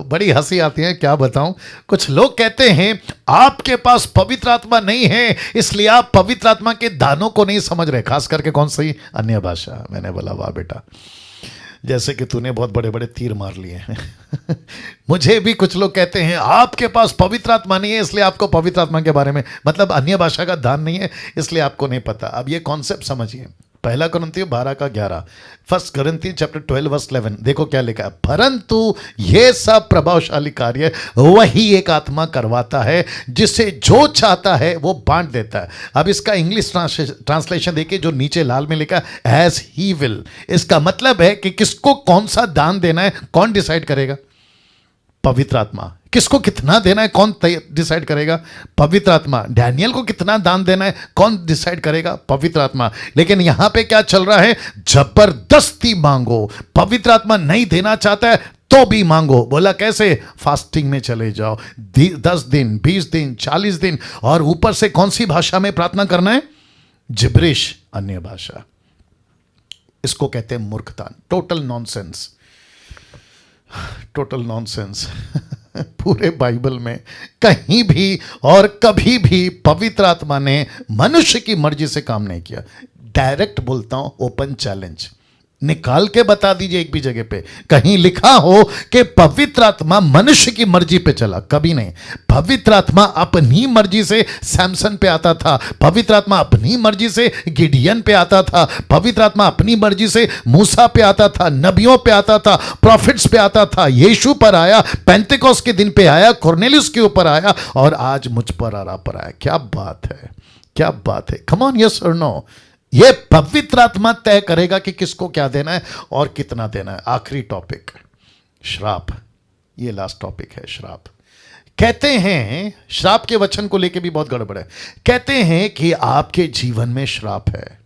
बड़ी हंसी आती है, क्या बताऊं। कुछ लोग कहते हैं आपके पास पवित्र आत्मा नहीं है इसलिए आप पवित्र आत्मा के दानों को नहीं समझ रहे। खास करके कौन सी? अन्य भाषा। मैंने बोला वाह बेटा, जैसे कि तूने बहुत बड़े बड़े तीर मार लिए हैं। मुझे भी कुछ लोग कहते हैं आपके पास पवित्र आत्मा नहीं है इसलिए आपको पवित्र आत्मा के बारे में, मतलब अन्य भाषा का दान नहीं है इसलिए आपको नहीं पता। अब ये कॉन्सेप्ट समझिए, पहला कुरिन्थियों 12:11, फर्स्ट कुरिन्थियों चैप्टर 12 वर्स 11, देखो क्या लिखा है, परंतु ये सब प्रभावशाली कार्य वही एक आत्मा करवाता है, जिसे जो चाहता है वो बांट देता है। अब इसका इंग्लिश ट्रांसलेशन देखिए जो नीचे लाल में लिखा है, एज ही विल। इसका मतलब है कि किसको कौन सा दान देना है कौन डिसाइड करेगा? पवित्र आत्मा। किसको कितना देना है कौन डिसाइड करेगा? पवित्र आत्मा। डैनियल को कितना दान देना है कौन डिसाइड करेगा? पवित्र आत्मा। लेकिन यहां पे क्या चल रहा है? जबरदस्ती मांगो। पवित्र आत्मा नहीं देना चाहता है तो भी मांगो। बोला कैसे? फास्टिंग में चले जाओ, 10 दिन 20 दिन 40 दिन, और ऊपर से कौन सी भाषा में प्रार्थना करना है? जिब्रिश, अन्य भाषा। इसको कहते हैं मूर्खता, टोटल नॉनसेंस, टोटल नॉनसेंस। पूरे बाइबल में कहीं भी और कभी भी पवित्र आत्मा ने मनुष्य की मर्जी से काम नहीं किया। डायरेक्ट बोलता हूं, ओपन चैलेंज, निकाल के बता दीजिए एक भी जगह पे कहीं लिखा हो कि पवित्र आत्मा मनुष्य की मर्जी पे चला। कभी नहीं। पवित्र आत्मा अपनी मर्जी से सैमसन पे आता था, पवित्र आत्मा अपनी मर्जी से गिडियन पे आता था, पवित्र आत्मा अपनी मर्जी से मूसा पे आता था, नबियों पे आता था, प्रॉफिट्स पे आता था, यीशु पर आया, पेंतेकोस्त के दिन पे आया, कुरनेलियुस के ऊपर आया, और आज मुझ पर आया। क्या बात है, क्या बात है। कम ऑन, यस और नो। ये पवित्र आत्मा तय करेगा कि किसको क्या देना है और कितना देना है। आखिरी टॉपिक, श्राप। ये लास्ट टॉपिक है, श्राप। कहते हैं, श्राप के वचन को लेके भी बहुत गड़बड़ है। कहते हैं कि आपके जीवन में श्राप है,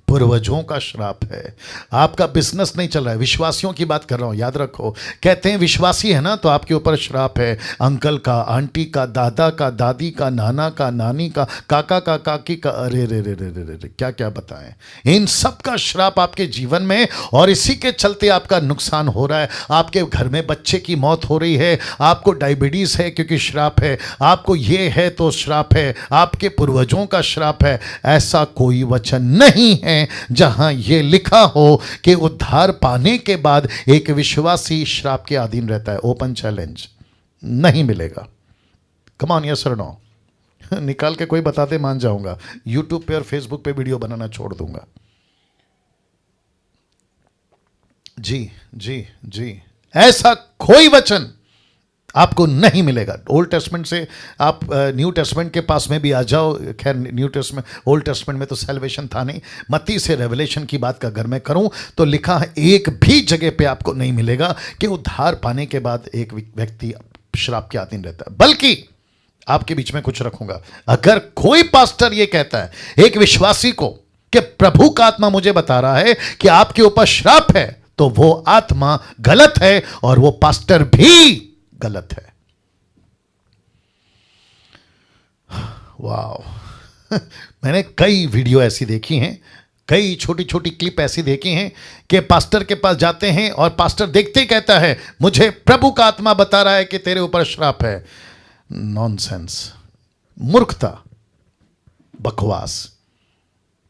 पूर्वजों का श्राप है, आपका बिजनेस नहीं चल रहा है। विश्वासियों की बात कर रहा हूं, याद रखो। कहते हैं विश्वासी है ना तो आपके ऊपर श्राप है, अंकल का, आंटी का, दादा का, दादी का, नाना का, नानी का, काका का, काकी का, अरे रे रे रे रे रे, क्या क्या बताएं। इन सब का श्राप आपके जीवन में, और इसी के चलते आपका नुकसान हो रहा है। आपके घर में बच्चे की मौत हो रही है, आपको डायबिटीज है क्योंकि श्राप है, आपको ये है तो श्राप है, आपके पूर्वजों का श्राप है। ऐसा कोई वचन नहीं है जहां यह लिखा हो कि उद्धार पाने के बाद एक विश्वासी श्राप के अधीन रहता है। ओपन चैलेंज, नहीं मिलेगा। कम ऑन, यस और नो। निकाल के कोई बताते मान जाऊंगा, यूट्यूब पे और फेसबुक पे वीडियो बनाना छोड़ दूंगा। जी जी जी, ऐसा कोई वचन आपको नहीं मिलेगा। ओल्ड टेस्टमेंट से आप न्यू टेस्टमेंट के पास में भी आ जाओ। खैर न्यू टेस्टमेंट, ओल्ड टेस्टमेंट में तो सैल्वेशन था नहीं। मत्ती से रेवलेशन की बात का अगर मैं करूं तो लिखा है एक भी जगह पे आपको नहीं मिलेगा कि उद्धार पाने के बाद एक व्यक्ति श्राप के अधीन रहता है। बल्कि आपके बीच में कुछ रखूंगा, अगर कोई पास्टर ये कहता है एक विश्वासी को कि प्रभु का आत्मा मुझे बता रहा है कि आपके ऊपर श्राप है, तो वो आत्मा गलत है और वो पास्टर भी गलत है। वाह। मैंने कई वीडियो ऐसी देखी हैं, कई छोटी छोटी क्लिप ऐसी देखी हैं कि पास्टर के पास जाते हैं और पास्टर देखते ही कहता है मुझे प्रभु का आत्मा बता रहा है कि तेरे ऊपर श्राप है। नॉनसेंस, मूर्खता, बकवास।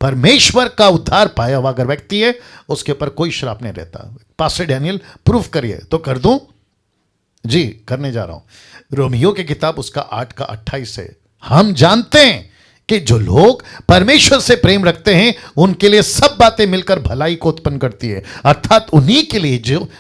परमेश्वर का उद्धार पाया हुआ अगर व्यक्ति है उसके ऊपर कोई श्राप नहीं रहता। पास्टर डैनियल प्रूफ करिए तो कर दूं? जी, करने जा रहा हूं। रोमियो की किताब उसका 8:28 है। हम जानते हैं कि जो लोग परमेश्वर से प्रेम रखते हैं उनके लिए सब बातें मिलकर भलाई को उत्पन्न करती है, अर्थात उन्हीं के लिए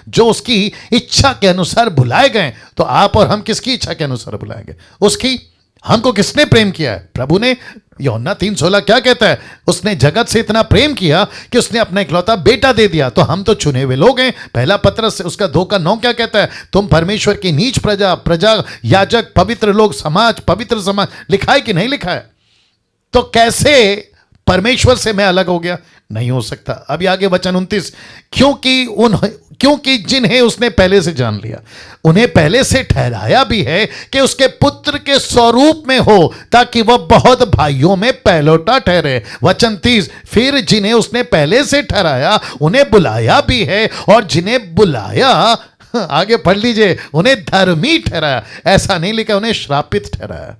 जो उसकी इच्छा के अनुसार बुलाए गए। तो आप और हम किसकी इच्छा के अनुसार बुलाएंगे? उसकी। हमको किसने प्रेम किया है? प्रभु ने। यूहन्ना 3:16 क्या कहता है? उसने जगत से इतना प्रेम किया कि उसने अपना इकलौता बेटा दे दिया। तो हम तो चुने हुए लोग हैं। पहला पत्रस उसका 2:9 क्या कहता है? तुम परमेश्वर की नीच प्रजा, याजक, पवित्र लोग, समाज, पवित्र समाज। लिखा है कि नहीं लिखा है? तो कैसे परमेश्वर से मैं अलग हो गया? नहीं हो सकता। अभी आगे वचन 29, क्योंकि जिन्हें उसने पहले से जान लिया उन्हें पहले से ठहराया भी है कि उसके पुत्र के स्वरूप में हो, ताकि वह बहुत भाइयों में पहलौठा ठहरे। वचन 30, फिर जिन्हें उसने पहले से ठहराया उन्हें बुलाया भी है, और जिन्हें बुलाया, आगे पढ़ लीजिए, उन्हें धर्मी ठहराया। ऐसा नहीं लिखा उन्हें श्रापित ठहराया।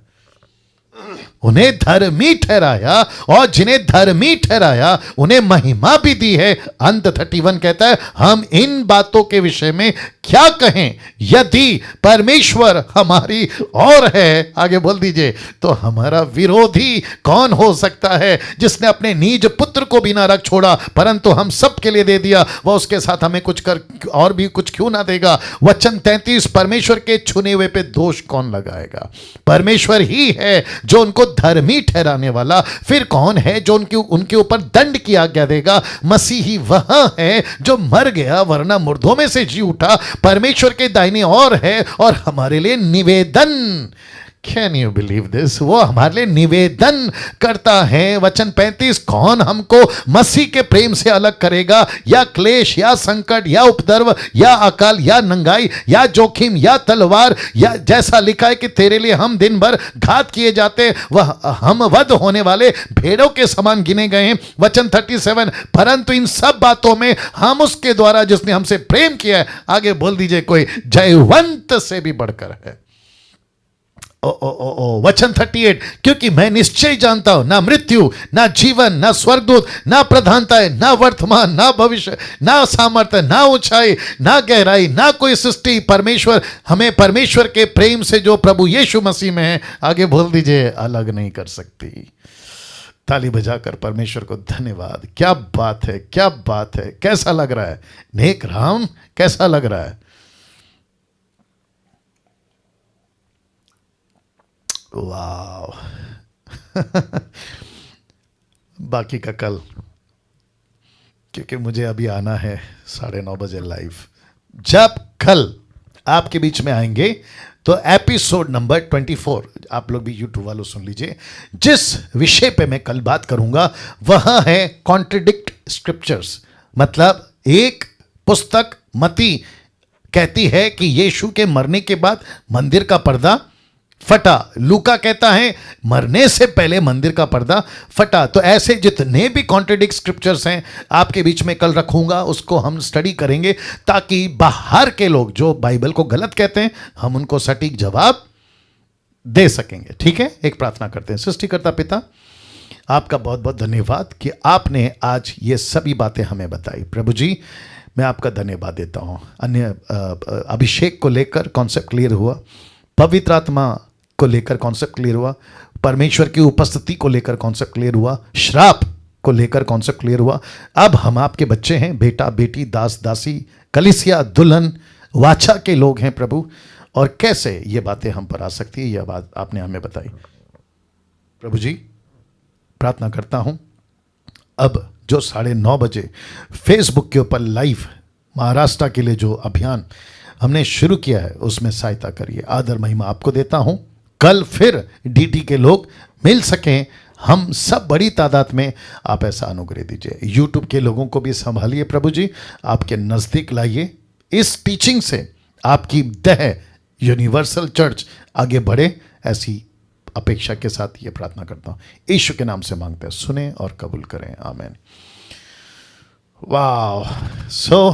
उन्हें धर्मी ठहराया, और जिन्हें धर्मी ठहराया उन्हें महिमा भी दी है। अंत 31 कहता है हम इन बातों के विषय में क्या कहें, यदि परमेश्वर हमारी ओर है, आगे बोल दीजिए, तो हमारा विरोधी कौन हो सकता है। जिसने अपने निज पुत्र को भी ना रख छोड़ा परंतु हम सब के लिए दे दिया, वह उसके साथ हमें कुछ कर और भी कुछ क्यों ना देगा। वचन 33, परमेश्वर के चुने हुए पे दोष कौन लगाएगा। परमेश्वर ही है जो उनको धर्मी ठहराने वाला, फिर कौन है जो उनके ऊपर दंड की आज्ञा देगा। मसीह ही वह है जो मर गया वरना मुर्दों में से जी उठा, परमेश्वर के दाहिने ओर है और हमारे लिए निवेदन, कैन यू बिलीव दिस, वो हमारे लिए निवेदन करता है। वचन 35, कौन हमको मसीह के प्रेम से अलग करेगा, या क्लेश या संकट या उपद्रव या अकाल या नंगाई या जोखिम या तलवार, या जैसा लिखा है कि तेरे लिए हम दिन भर घात किए जाते, वह हम वध होने वाले भेड़ों के समान गिने गए हैं। वचन 37, परंतु इन सब बातों में हम उसके द्वारा जिसने हमसे प्रेम किया है, आगे बोल दीजिए, कोई जयवंत से भी बढ़कर है। वचन 38, क्योंकि मैं निश्चय जानता हूं ना मृत्यु ना जीवन ना स्वर्गदूत ना प्रधानताएं ना वर्तमान ना भविष्य ना सामर्थ्य ना ऊंचाई ना गहराई ना कोई सृष्टि परमेश्वर हमें परमेश्वर के प्रेम से जो प्रभु यीशु मसीह में है, आगे बोल दीजिए, अलग नहीं कर सकती। ताली बजाकर परमेश्वर को धन्यवाद। क्या बात है, क्या बात है। कैसा लग रहा है नेक राम, कैसा लग रहा है। वाह बाकी का कल, क्योंकि मुझे अभी आना है 9:30 बजे लाइव। जब कल आपके बीच में आएंगे तो एपिसोड नंबर 24, आप लोग भी यूट्यूब वालों सुन लीजिए। जिस विषय पे मैं कल बात करूंगा वह है कॉन्ट्रडिक्ट स्क्रिप्चर्स। मतलब एक पुस्तक मती कहती है कि यीशु के मरने के बाद मंदिर का पर्दा फटा, लूका कहता है मरने से पहले मंदिर का पर्दा फटा। तो ऐसे जितने भी कॉन्ट्रडिक्ट स्क्रिप्चर्स हैं आपके बीच में कल रखूंगा, उसको हम स्टडी करेंगे ताकि बाहर के लोग जो बाइबल को गलत कहते हैं हम उनको सटीक जवाब दे सकेंगे। ठीक है, एक प्रार्थना करते हैं। सृष्टिकर्ता पिता, आपका बहुत बहुत धन्यवाद कि आपने आज ये सभी बातें हमें बताई। प्रभु जी, मैं आपका धन्यवाद देता हूँ। अन्य अभिषेक को लेकर कॉन्सेप्ट क्लियर हुआ, पवित्र आत्मा को लेकर कॉन्सेप्ट क्लियर हुआ, परमेश्वर की उपस्थिति को लेकर कॉन्सेप्ट क्लियर हुआ, श्राप को लेकर कॉन्सेप्ट क्लियर हुआ। अब हम आपके बच्चे हैं, बेटा बेटी, दास दासी, कलीसिया, दुल्हन, वाचा के लोग हैं प्रभु, और कैसे ये बातें हम पर आ सकती है, यह बात आपने हमें बताई। प्रभु जी, प्रार्थना करता हूं अब जो 9:30 बजे फेसबुक के ऊपर लाइव महाराष्ट्र के लिए जो अभियान हमने शुरू किया है उसमें सहायता करिए। आदर महिमा आपको देता हूं। कल फिर डीटी के लोग मिल सकें, हम सब बड़ी तादाद में, आप ऐसा अनुग्रह दीजिए। यूट्यूब के लोगों को भी संभालिए प्रभु जी, आपके नज़दीक लाइए। इस टीचिंग से आपकी दह यूनिवर्सल चर्च आगे बढ़े, ऐसी अपेक्षा के साथ ये प्रार्थना करता हूँ। यीशु के नाम से मांगते हैं, सुने और कबूल करें। आमीन। वाह, सो